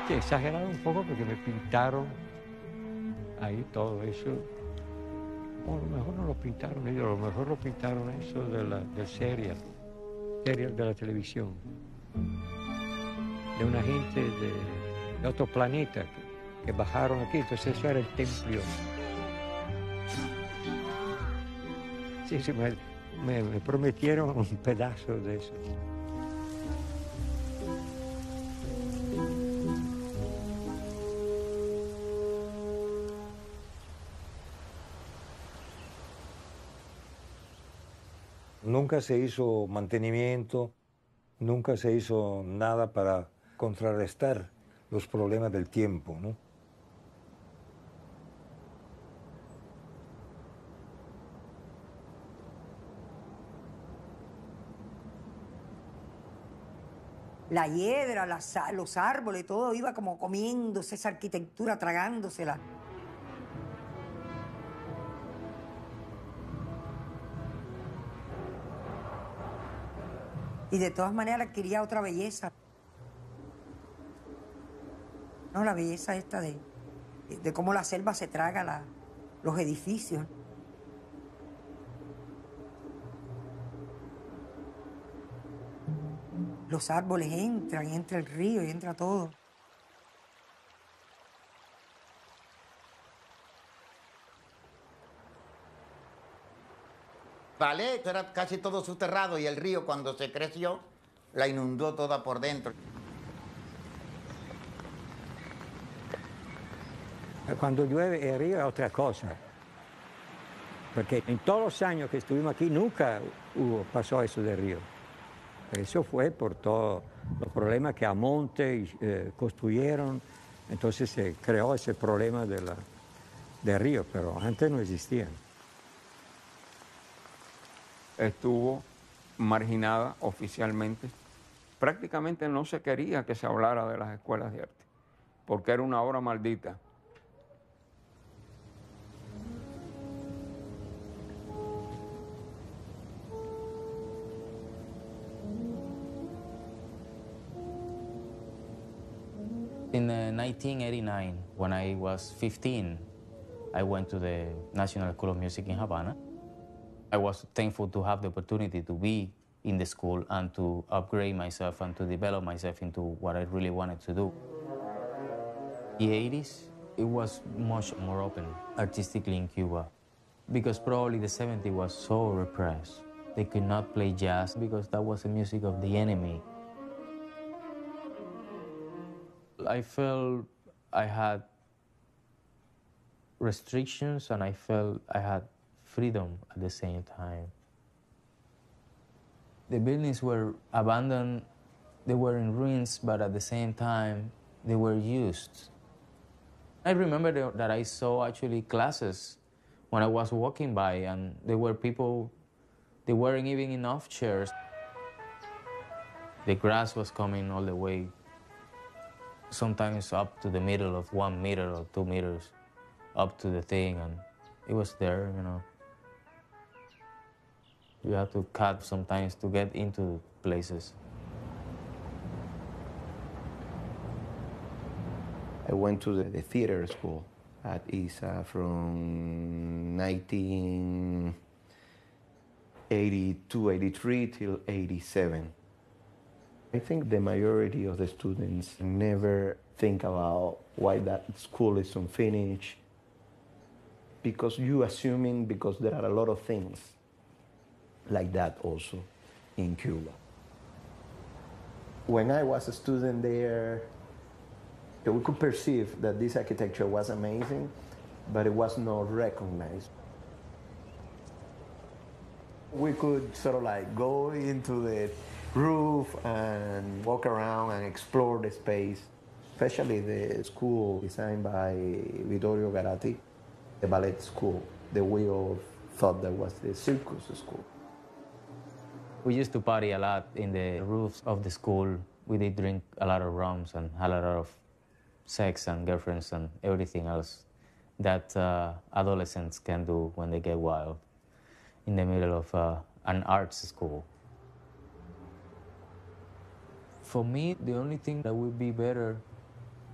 Sí, exageraron un poco porque me pintaron ahí todo eso. Bueno, a lo mejor no lo pintaron ellos, a lo mejor lo pintaron eso del serial de la televisión. De una gente de otro planeta que bajaron aquí, entonces eso era el templo. Sí, me prometieron un pedazo de eso. Nunca se hizo mantenimiento, nunca se hizo nada para contrarrestar los problemas del tiempo, ¿no? La hiedra, los árboles, todo iba como comiéndose esa arquitectura, tragándosela. Y de todas maneras adquiría otra belleza. No, la belleza esta de cómo la selva se traga los edificios. Los árboles entran, y entra el río y entra todo. Ballet era casi todo soterrado y el río cuando se creció la inundó toda por dentro. Cuando llueve el río es otra cosa. Porque en todos los años que estuvimos aquí nunca pasó eso del río. Eso fue por todos los problemas que a monte construyeron. Entonces se creó ese problema del río, pero antes no existían. Estuvo marginada oficialmente. Prácticamente no se quería que se hablara de las escuelas de arte, porque era una obra maldita. In 1989, when I was 15, I went to the National School of Music in Havana. I was thankful to have the opportunity to be in the school and to upgrade myself and to develop myself into what I really wanted to do. The 80s, it was much more open artistically in Cuba because probably the 70s was so repressed. They could not play jazz because that was the music of the enemy. I felt I had restrictions, and I felt I had freedom at the same time. The buildings were abandoned, they were in ruins, but at the same time, they were used. I remember that I saw actually classes when I was walking by, and there were people, there weren't even enough chairs. The grass was coming all the way, sometimes up to the middle of 1 meter or 2 meters, up to the thing, and it was there, you know. You have to cut sometimes to get into places. I went to the theater school at ISA from 1982, 83 till 87. I think the majority of the students never think about why that school is unfinished, because you assuming because there are a lot of things like that also in Cuba. When I was a student there, we could perceive that this architecture was amazing, but it was not recognized. We could sort of like go into the roof and walk around and explore the space, especially the school designed by Vittorio Garatti, the ballet school that we all thought that was the circus school. We used to party a lot in the roofs of the school. We did drink a lot of rums and had a lot of sex and girlfriends and everything else that adolescents can do when they get wild in the middle of an arts school. For me, the only thing that would be better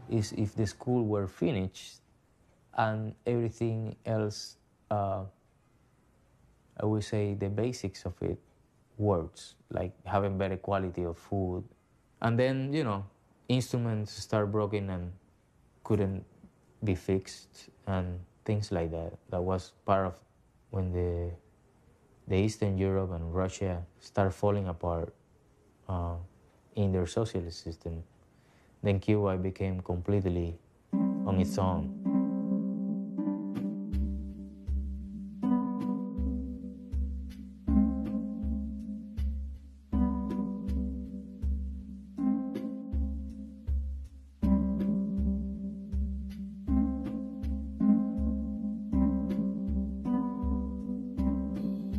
is if the school were finished and everything else, I would say the basics of it works, like having better quality of food. And then, you know, instruments start broken and couldn't be fixed and things like that. That was part of when the Eastern Europe and Russia start falling apart in their socialist system. Then Cuba became completely on its own.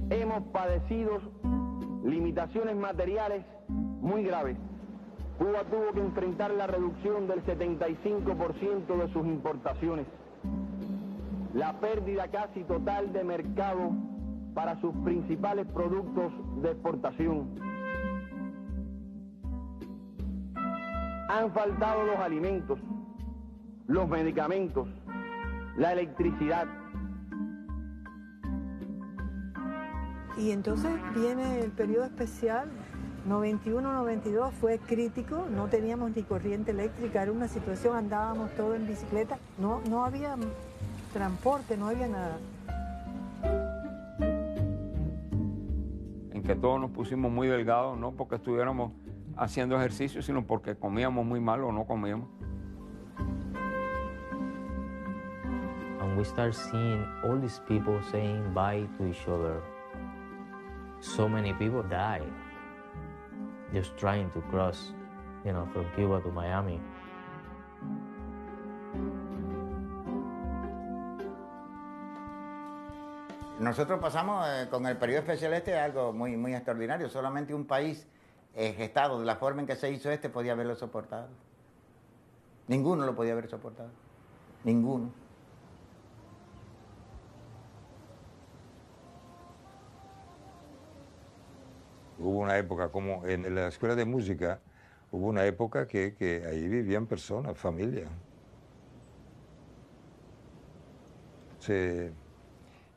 Hemos padecido limitaciones materiales muy graves. Cuba tuvo que enfrentar la reducción del 75% de sus importaciones, la pérdida casi total de mercado para sus principales productos de exportación. Han faltado los alimentos, los medicamentos, la electricidad. Y entonces viene el periodo especial, 91-92 fue crítico, no teníamos ni corriente eléctrica, era una situación, andábamos todos en bicicleta, no había transporte, no había nada. En que todos nos pusimos muy delgados, no porque estuviéramos haciendo ejercicio, sino porque comíamos muy mal o no comíamos. And we start seeing all these people saying bye to each other. So many people died just trying to cross, you know, from Cuba to Miami. Nosotros pasamos con el periodo especial algo muy, muy extraordinario. Solamente un país gestado de la forma en que se hizo podía haberlo soportado. Ninguno lo podía haber soportado. Ninguno. Hubo una época, como en la escuela de música, hubo una época que ahí vivían personas, familias.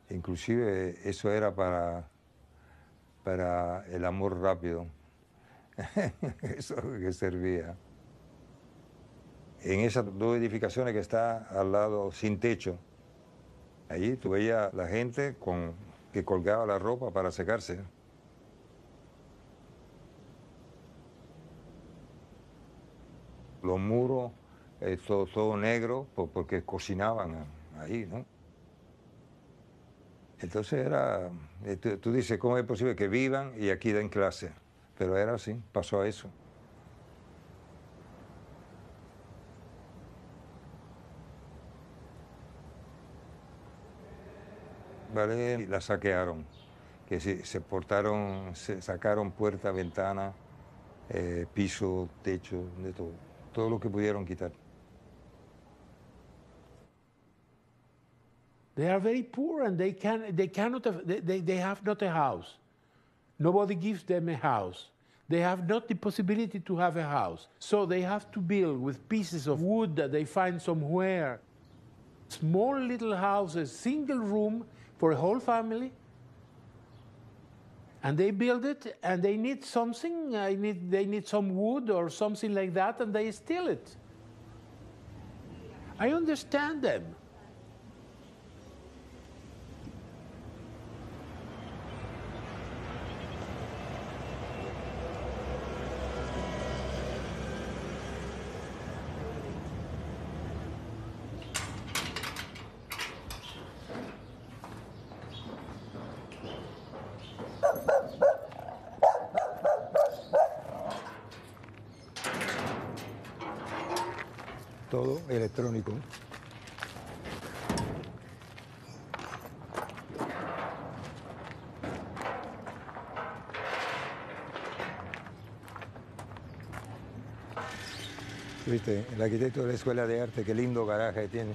Inclusive eso era para el amor rápido. Eso que servía. En esas dos edificaciones que está al lado sin techo, allí tú veías la gente que colgaba la ropa para secarse. Los muros, todo negro, porque cocinaban ahí, ¿no? Entonces era, tú dices, ¿cómo es posible que vivan y aquí den clase? Pero era así, pasó eso. Vale, la saquearon, que se portaron, se sacaron puertas, ventanas, piso, techo, de todo lo que pudieron quitar. They are very poor and they have not a house. Nobody gives them a house. They have not the possibility to have a house. So they have to build with pieces of wood that they find somewhere. Small little houses, single room for a whole family. And they build it and they need something, they need some wood or something like that, and they steal it. I understand them. Todo electrónico. ¿Viste? El arquitecto de la Escuela de Arte, qué lindo garaje tiene.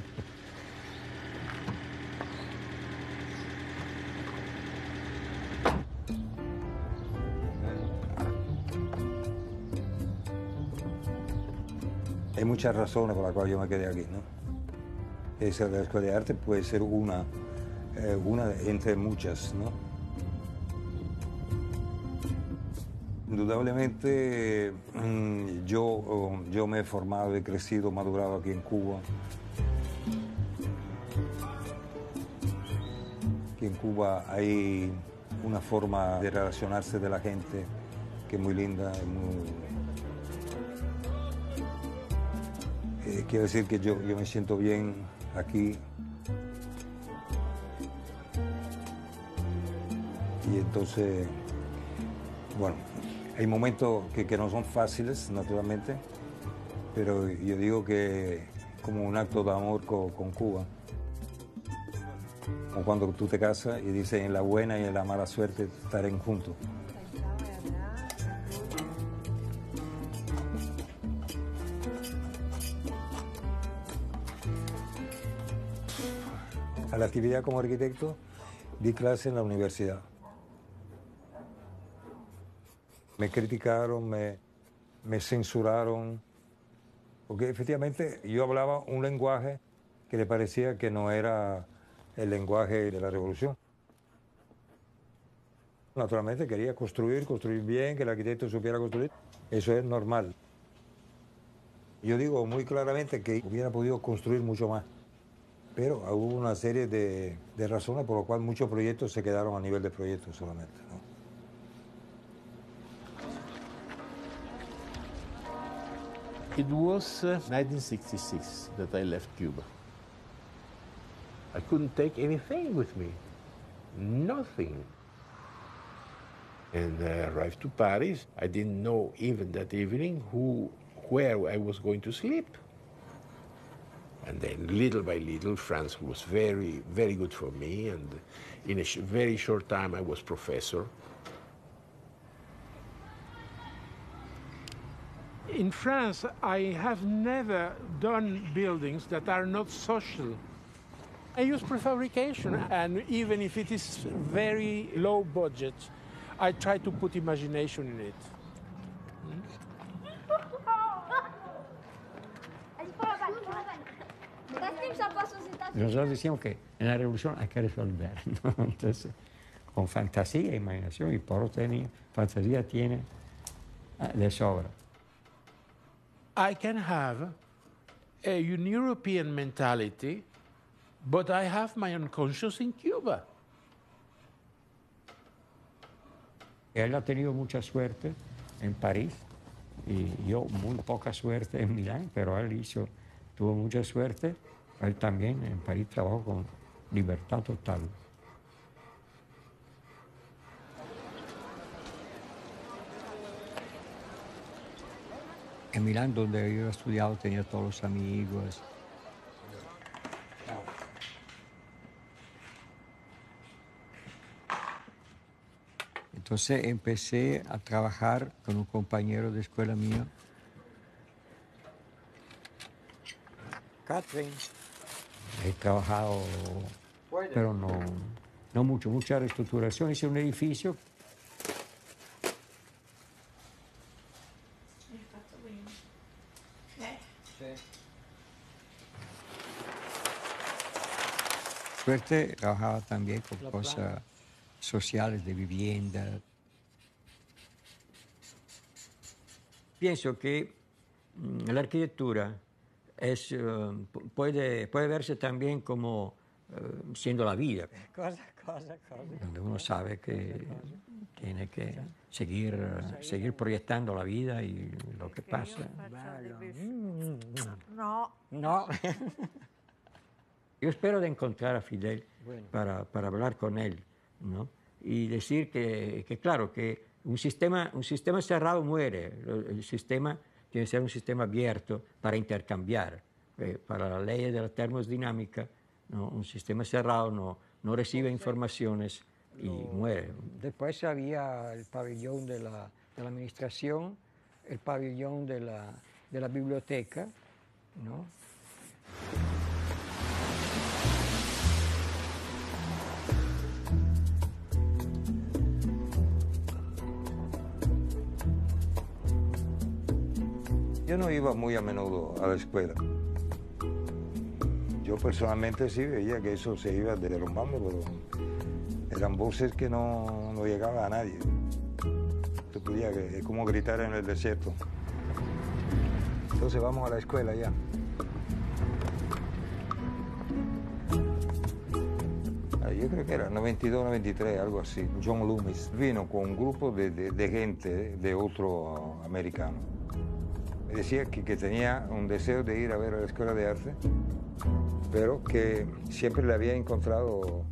Hay muchas razones por las cuales yo me quedé aquí, ¿no? Esa de la Escuela de Arte puede ser una entre muchas, ¿no? Indudablemente yo me he formado, he crecido, madurado aquí en Cuba. Aquí en Cuba hay una forma de relacionarse de la gente que es muy linda, es muy... quiero decir que yo me siento bien aquí. Y entonces, bueno, hay momentos que no son fáciles, naturalmente, pero yo digo que como un acto de amor con Cuba. Como cuando tú te casas y dices, en la buena y en la mala suerte estarán juntos. A la actividad como arquitecto, di clase en la universidad. Me criticaron, me censuraron, porque efectivamente yo hablaba un lenguaje que le parecía que no era el lenguaje de la revolución. Naturalmente quería construir bien, que el arquitecto supiera construir. Eso es normal. Yo digo muy claramente que hubiera podido construir mucho más. Pero hubo una serie de razones por las cuales muchos proyectos se quedaron a nivel de proyectos solamente, ¿no? It was 1966 that I left Cuba. I couldn't take anything with me, nothing. And I arrived to Paris. I didn't know even that evening where I was going to sleep. And then little by little, France was very, very good for me. And in a very short time, I was professor. In France, I have never done buildings that are not social. I use prefabrication, and even if it is very low budget, I try to put imagination in it. Nosotros decíamos que en la revolución hay que resolver, ¿no? Entonces, con fantasía e imaginación, y Porro tenía, fantasía tiene de sobra. I can have a European mentality, but I have my unconscious in Cuba. Él ha tenido mucha suerte en París y yo muy poca suerte en Milán, pero él tuvo mucha suerte. Él también en París trabajó con libertad total. En Milán, donde yo he estudiado, tenía todos los amigos. Entonces empecé a trabajar con un compañero de escuela mío. Catherine. He trabajado, pero no mucho, mucha reestructuración. Hice un edificio. Suerte, trabajaba también con cosas sociales de vivienda. Pienso que la arquitectura puede verse también como siendo la vida, donde uno sabe que tiene que seguir proyectando la vida y lo que pasa. No. Yo espero de encontrar a Fidel para hablar con él, ¿no? Y decir que claro, que un sistema cerrado muere. El sistema tiene que ser un sistema abierto para intercambiar. Para la ley de la termodinámica, ¿no? Un sistema cerrado no recibe informaciones y muere. Después había el pabellón de la administración, el pabellón de la biblioteca, ¿no? Yo no iba muy a menudo a la escuela. Yo personalmente sí veía que eso se iba de los mambos, pero eran voces que no llegaban a nadie. Tú podías, es como gritar en el desierto. Entonces vamos a la escuela ya. Yo creo que era 92, 93, algo así. John Loomis vino con un grupo de gente de otro americano. Me decía que tenía un deseo de ir a ver a la escuela de arte, pero que siempre le había encontrado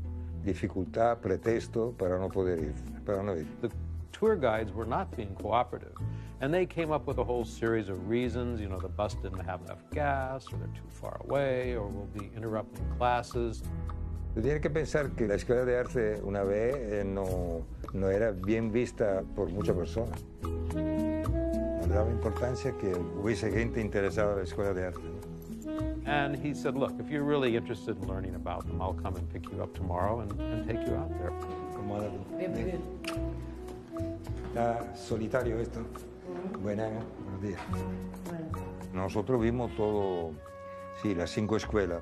dificultad, pretexto para no poder ir, para no ir. The tour guides were not being cooperative, and they came up with a whole series of reasons. You know, the bus didn't have enough gas, or they're too far away, or we'll be interrupting classes. Tú tienes que pensar que la escuela de arte una vez no era bien vista por muchas personas. No le daba importancia que hubiese gente interesada en la escuela de arte. And he said, look, if you're really interested in learning about them, I'll come and pick you up tomorrow and take you out there. Bien. Está solitario esto. Buenos días. Nosotros vimos todo, sí, las 5 escuelas.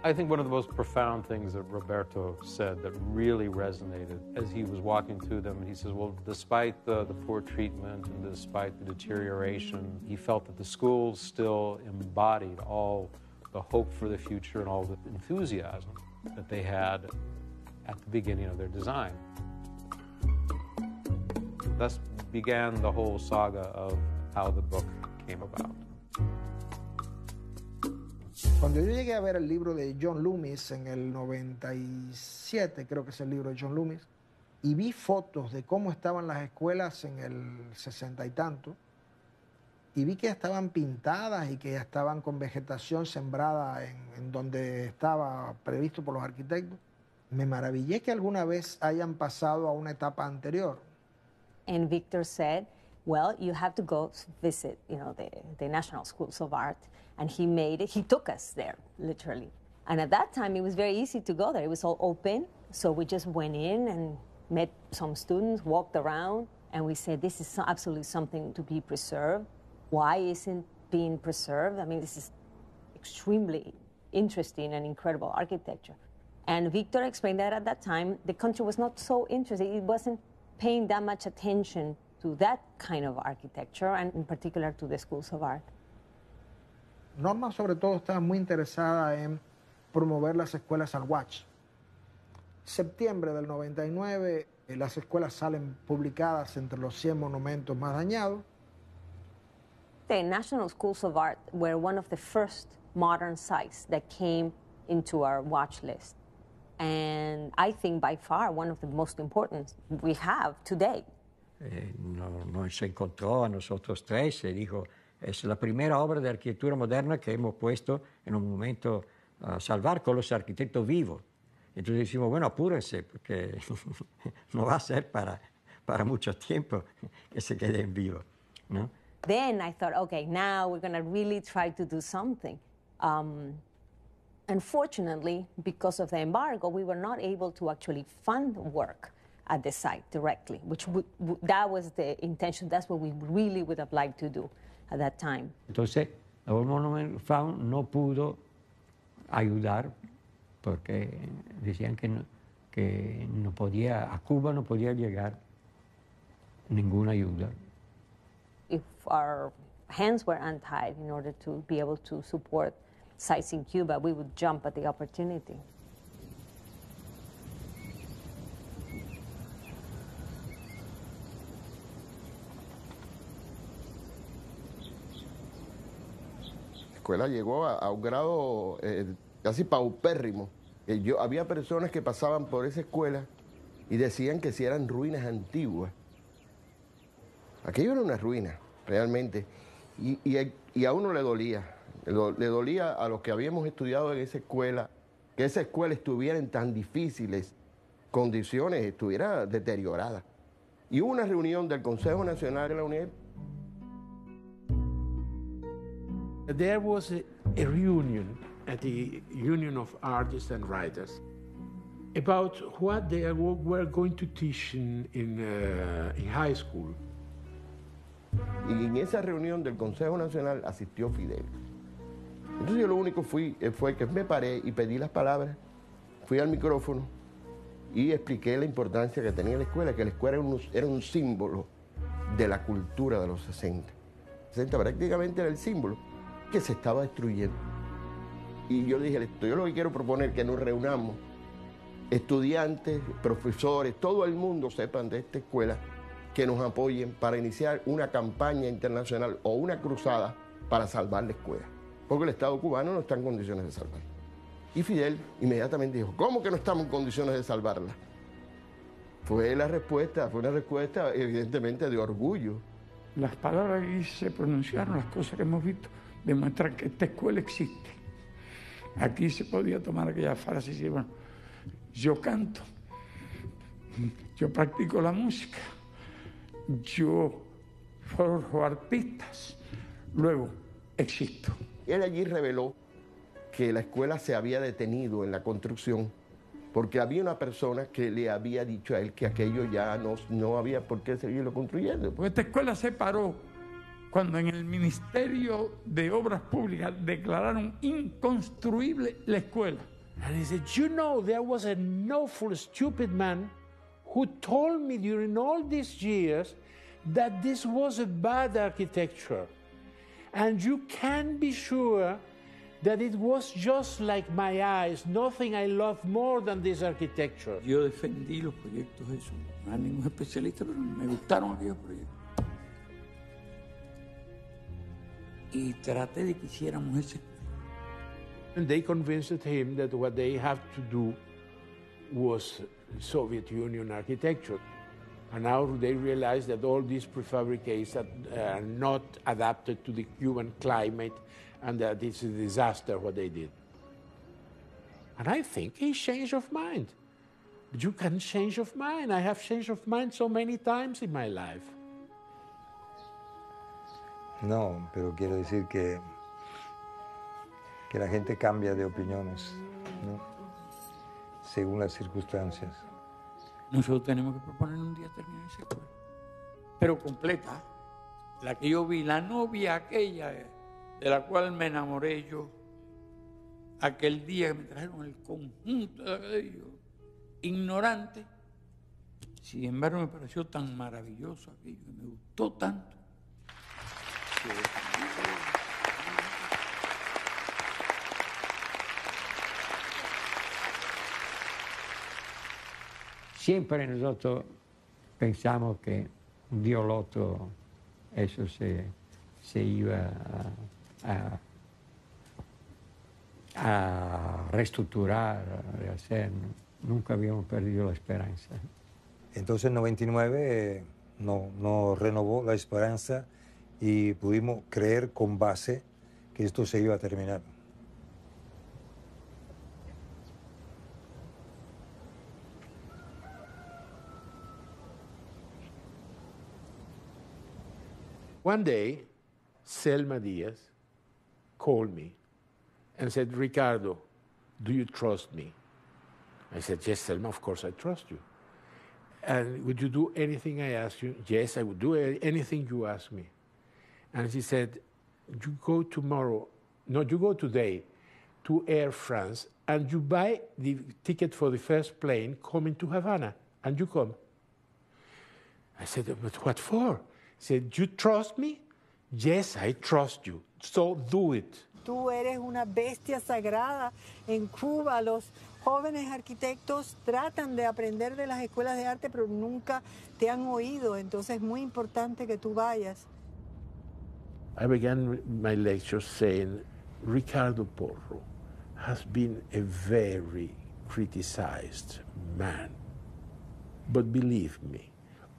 I think one of the most profound things that Roberto said that really resonated as he was walking through them, he says, well, despite the poor treatment and despite the deterioration, he felt that the schools still embodied all the hope for the future and all the enthusiasm that they had at the beginning of their design. Thus began the whole saga of how the book came about. Cuando yo llegué a ver el libro de John Loomis en el 97, creo que es el libro de John Loomis, y vi fotos de cómo estaban las escuelas en el 60 y tanto, y vi que estaban pintadas y que ya estaban con vegetación sembrada en donde estaba previsto por los arquitectos, me maravillé que alguna vez hayan pasado a una etapa anterior. And Victor said, well, you have to go visit, the National Schools of Art. And he took us there, literally. And at that time, it was very easy to go there. It was all open. So we just went in and met some students, walked around, and we said, this is absolutely something to be preserved. Why isn't being preserved? I mean, this is extremely interesting and incredible architecture. And Victor explained that at that time, the country was not so interested. It wasn't paying that much attention to that kind of architecture, and in particular to the schools of art. Norma, sobre todo, estaba muy interesada en promover las escuelas al Watch. Septiembre del 99, las escuelas salen publicadas entre los 100 monumentos más dañados. The National Schools of Art were one of the first modern sites that came into our watch list. And I think by far one of the most important we have today. nos encontró a nosotros tres y dijo, es la primera obra de arquitectura moderna que hemos puesto en un momento a salvar con los arquitectos vivos. Entonces decimos, bueno, apúrense, porque no va a ser para mucho tiempo que se queden vivos, ¿no? Then I thought, okay, now we're going to really try to do something. Unfortunately, because of the embargo, we were not able to actually fund work at the site directly, which that was the intention. That's what we really would have liked to do at that time. Entonces, la World Monument Fund no pudo ayudar porque decían que no podía, a Cuba no podía llegar ninguna ayuda. If our hands were untied in order to be able to support sites in Cuba, we would jump at the opportunity. La escuela llegó a un grado casi paupérrimo. Había personas que pasaban por esa escuela y decían que si eran ruinas antiguas. Aquello era una ruina, realmente. Y a uno le dolía. Le dolía a los que habíamos estudiado en esa escuela, que esa escuela estuviera en tan difíciles condiciones, estuviera deteriorada. Y hubo una reunión del Consejo Nacional de la UNED. There was a reunion at the Union of Artists and Writers about what they were going to teach in high school. Y en esa reunión del Consejo Nacional asistió Fidel. Entonces yo lo único fue que me paré y pedí las palabras, fui al micrófono y expliqué la importancia que tenía la escuela, que la escuela era un símbolo de la cultura de los 60. 60 prácticamente era el símbolo que se estaba destruyendo. Y yo dije, yo lo que quiero proponer es que nos reunamos, estudiantes, profesores, todo el mundo sepan de esta escuela, que nos apoyen para iniciar una campaña internacional o una cruzada para salvar la escuela. Porque el Estado cubano no está en condiciones de salvarla. Y Fidel inmediatamente dijo, ¿cómo que no estamos en condiciones de salvarla? Fue una respuesta evidentemente de orgullo. Las palabras que se pronunciaron, las cosas que hemos visto, demuestran que esta escuela existe. Aquí se podía tomar aquella frase y decir, bueno, yo canto, yo practico la música, yo forjo artistas, luego existo. Él allí reveló que la escuela se había detenido en la construcción porque había una persona que le había dicho a él que aquello ya no había por qué seguirlo construyendo. Pues esta escuela se paró cuando en el Ministerio de Obras Públicas declararon inconstruible la escuela. And he said, you know, there was an awful stupid man who told me during all these years that this was a bad architecture. And you can be sure that it was just like my eyes, nothing I love more than this architecture. Yo defendí los proyectos esos, no era ningún especialista, pero me gustaron aquellos proyectos. Y traté de que hiciéramos ese. And they convinced him that what they have to do was Soviet Union architecture. And now they realize that all these prefabricates are not adapted to the Cuban climate and that it's a disaster what they did. And I think he changed of mind. But you can change of mind. I have changed of mind so many times in my life. No, pero quiero decir que la gente cambia de opiniones, ¿no? Según las circunstancias. Nosotros tenemos que proponer un día terminar esa escuela, pero completa. La que yo vi, la novia aquella de la cual me enamoré yo, aquel día que me trajeron el conjunto de aquello, ignorante. Sin embargo, me pareció tan maravilloso aquello, que me gustó tanto. Siempre nosotros pensamos que un día o otro eso se iba a reestructurar, a rehacer. Nunca habíamos perdido la esperanza. Entonces en 99 nos renovó la esperanza y pudimos creer con base que esto se iba a terminar. One day, Selma Diaz called me and said, Ricardo, do you trust me? I said, yes, Selma, of course I trust you. And would you do anything I ask you? Yes, I would do anything you ask me. And she said, you go tomorrow, no, you go today to Air France and you buy the ticket for the first plane coming to Havana, and you come. I said, but what for? He said, you trust me? Yes, I trust you, so do it. Tú eres una bestia sagrada en Cuba. Los jóvenes arquitectos tratan de aprender de las escuelas de arte, pero nunca te han oído. Entonces es muy importante que tú vayas. I began my lecture saying, Ricardo Porro has been a very criticized man. But believe me,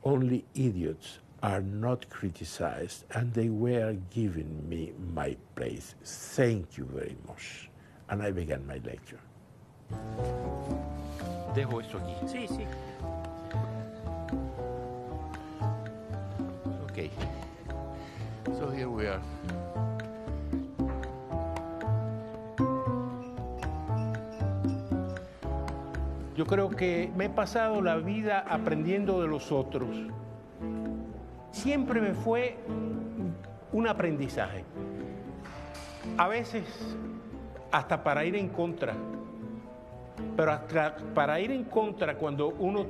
only idiots are not criticized, and they were giving me my place. Thank you very much. And I began my lecture. Dejo esto aquí. Sí, sí. Okay. So here we are. Yo creo que me he pasado la vida aprendiendo de los otros. Siempre me fue un aprendizaje. A veces hasta para ir en contra. Pero hasta para ir en contra cuando uno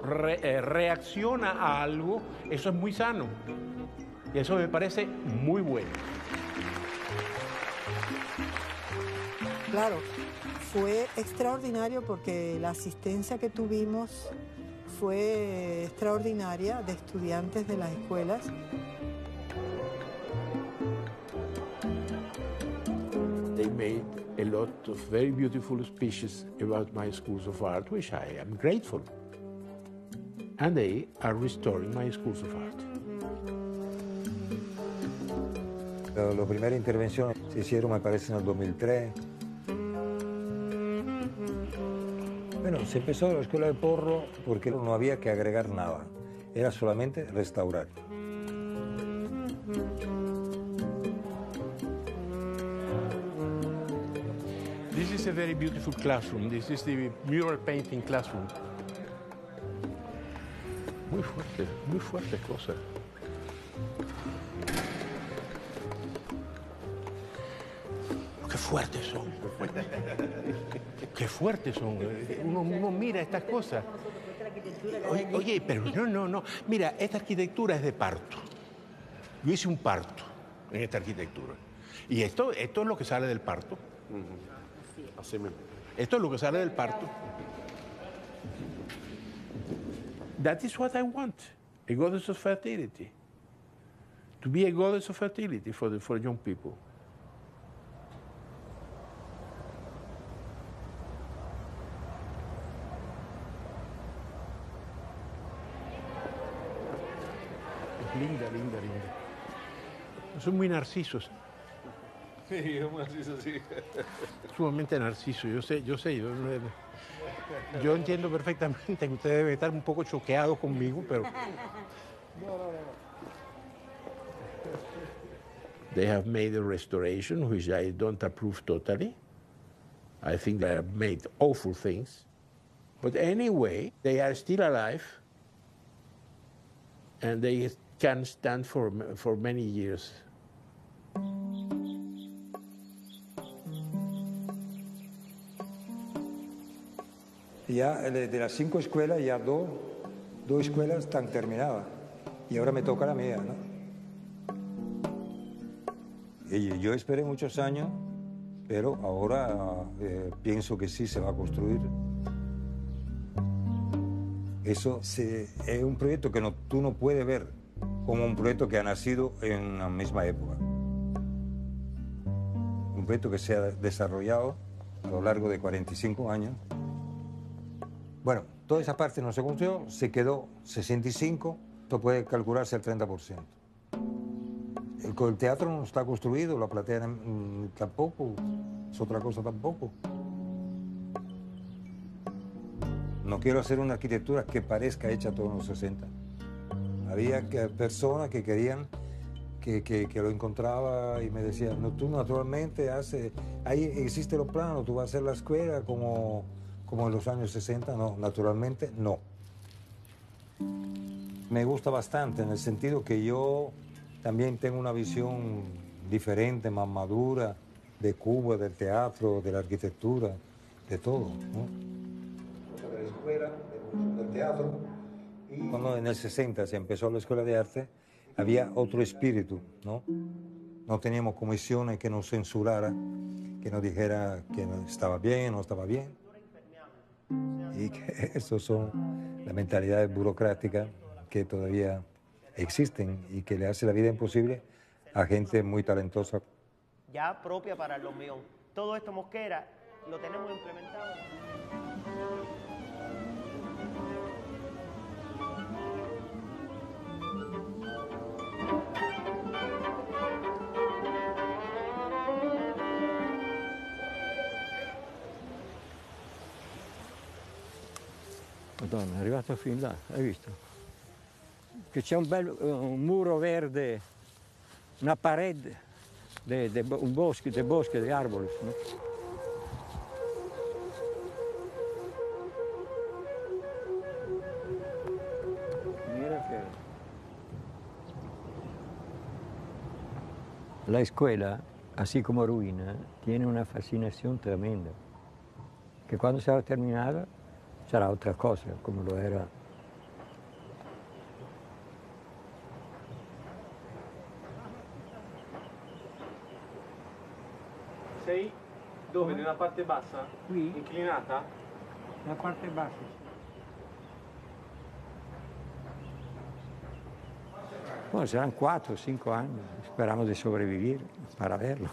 reacciona a algo, eso es muy sano. Y eso me parece muy bueno. Claro, fue extraordinario porque la asistencia que tuvimos fue extraordinaria de estudiantes de las escuelas. They made a lot of very beautiful speeches about my schools of art, which I am grateful. And they are restoring my schools of art. Las primeras intervenciones se hicieron, me parece, en el 2003. Bueno, se empezó la escuela de Porro porque no había que agregar nada, era solamente restaurar. This is a very beautiful classroom. This is the mural painting classroom. Muy fuerte cosa. Qué fuertes son. Qué fuertes son. Uno mira estas cosas. Oye, pero no. Mira, esta arquitectura es de parto. Yo hice un parto en esta arquitectura. Y esto es lo que sale del parto. Así mismo. Esto es lo que sale del parto. That is what I want. A goddess of fertility. To be a goddess of fertility for young people. Linda. Son muy narcisos. Sí, un narciso, sí. Sumamente narciso, yo sé. Yo entiendo perfectamente que ustedes deben estar un poco choqueados conmigo, pero... No. They have made a restoration, which I don't approve totally. I think they have made awful things. But anyway, they are still alive, and they can stand for many years. Ya de las 5 escuelas, ya dos escuelas están terminadas. Y ahora me toca la mía, ¿no? Y yo esperé muchos años, pero ahora pienso que sí se va a construir. Eso es un proyecto que tú no puedes ver como un proyecto que ha nacido en la misma época. Un proyecto que se ha desarrollado a lo largo de 45 años. Bueno, Toda esa parte no se construyó, se quedó 65, esto puede calcularse el 30%. El teatro no está construido, la platea tampoco, es otra cosa tampoco. No quiero hacer una arquitectura que parezca hecha todos los 60. Había personas que querían que lo encontraba y me decían, no, tú naturalmente haces, ahí existen los planos, tú vas a hacer la escuela como en los años 60. No, naturalmente no. Me gusta bastante en el sentido que yo también tengo una visión diferente, más madura, de Cuba, del teatro, de la arquitectura, de todo, ¿no? De la escuela, del teatro. Y cuando en el 60 se empezó la escuela de arte, había otro espíritu, ¿no? No teníamos comisiones que nos censurara, que nos dijera que estaba bien o no estaba bien. Y que eso son las mentalidades burocráticas que todavía existen y que le hace la vida imposible a gente muy talentosa. Ya propia para el hormigón. Todo esto, Mosquera, lo tenemos implementado. Madonna, è arrivato fin là, hai visto? Che c'è un muro verde, una parete, un bosque, di arboli. No? Mira que la escuela, así como ruina, tiene una fascinación tremenda, que cuando será terminada sarà otra cosa, come lo era. 6, dove? Nella parte bassa? Qui? Inclinata? La parte bassa. Bueno, serán 4 o 5 años, esperamos de sobrevivir para verlo.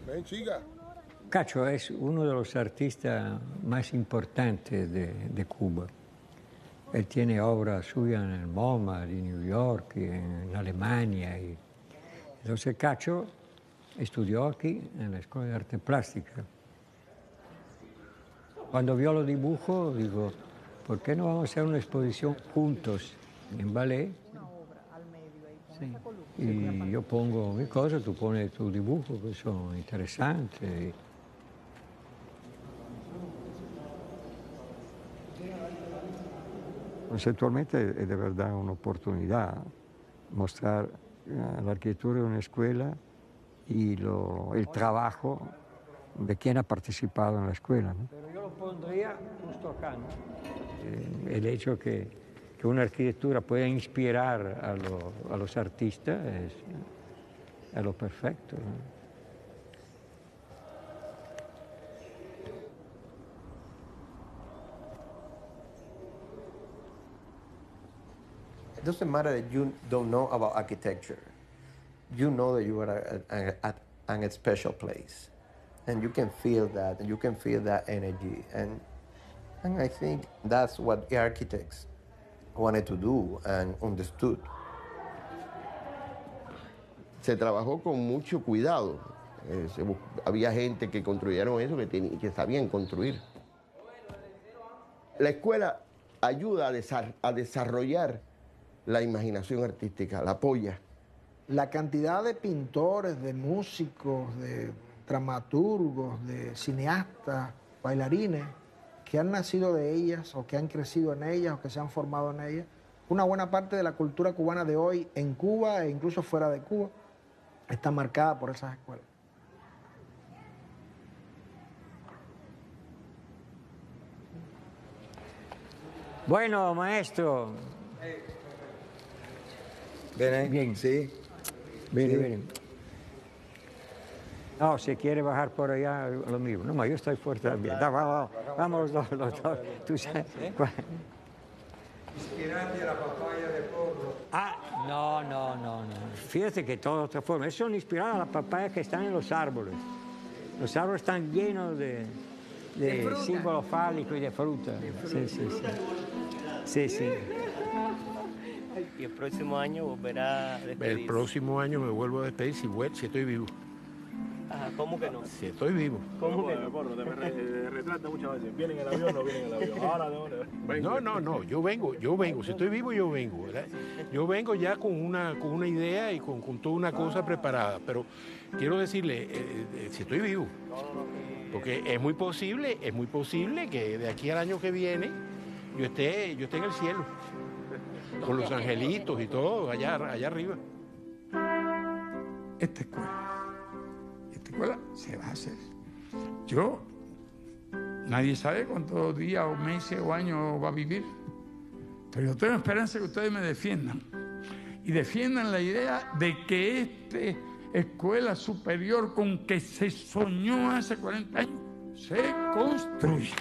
Ven, siga. Cacho es uno de los artistas más importantes de Cuba. Él tiene obras suyas en el MoMA de New York, y en Alemania. Entonces Cacho estudió aquí en la Escuela de Arte Plástica. Cuando vio los dibujos, digo, ¿por qué no vamos a hacer una exposición juntos en ballet? Sí. Y yo pongo mi cosa, tú pones tus dibujos que son interesantes. Conceptualmente è de verdad un'opportunità mostrar la arquitectura de una escuela y el trabajo de quien ha participado en la escuela, ¿no? Pero yo lo pondría justo acá, ¿no? El hecho que una arquitectura pueda inspirar a los artistas es lo perfecto, ¿no? It doesn't matter that you don't know about architecture. You know that you are at a special place. And you can feel that, and you can feel that energy. And I think that's what the architects wanted to do and understood. Se trabajó con mucho cuidado. Había gente que construyeron eso que sabían construir. La escuela ayuda a desarrollar la imaginación artística, la apoya. La cantidad de pintores, de músicos, de dramaturgos, de cineastas, bailarines, que han nacido de ellas o que han crecido en ellas o que se han formado en ellas. Una buena parte de la cultura cubana de hoy en Cuba e incluso fuera de Cuba está marcada por esas escuelas. Bueno, maestro. Bene? Bien. Sí. Bene, Sí. bene. No, si quiere bajar por allá, lo mismo. No, ma yo estoy fuerte también. Vamos los dos. Tú sabes. Inspirati a la papaya de porro. Ah, no. Fíjate que todo otra forma. Eso son inspiradas a las papayas que están en los árboles. Los árboles están llenos de símbolos fálicos y de fruta. Sí. Y el próximo año volverá a despedirse. El próximo año me vuelvo a despedir si estoy vivo. Ajá, ¿cómo que no? Si estoy vivo. ¿Cómo que no? Porro, te retrata muchas veces. ¿Vienen en el avión o no vienen en el avión? Ahora No, yo vengo. Si estoy vivo, yo vengo, ¿verdad? Yo vengo ya con una idea y con toda una cosa preparada, pero quiero decirle, si estoy vivo, porque es muy posible que de aquí al año que viene yo esté en el cielo, con los angelitos y todo, allá arriba. Esta escuela se va a hacer. Nadie sabe cuántos días o meses o años va a vivir, pero yo tengo esperanza que ustedes me defiendan y defiendan la idea de que esta escuela superior con que se soñó hace 40 años se construye.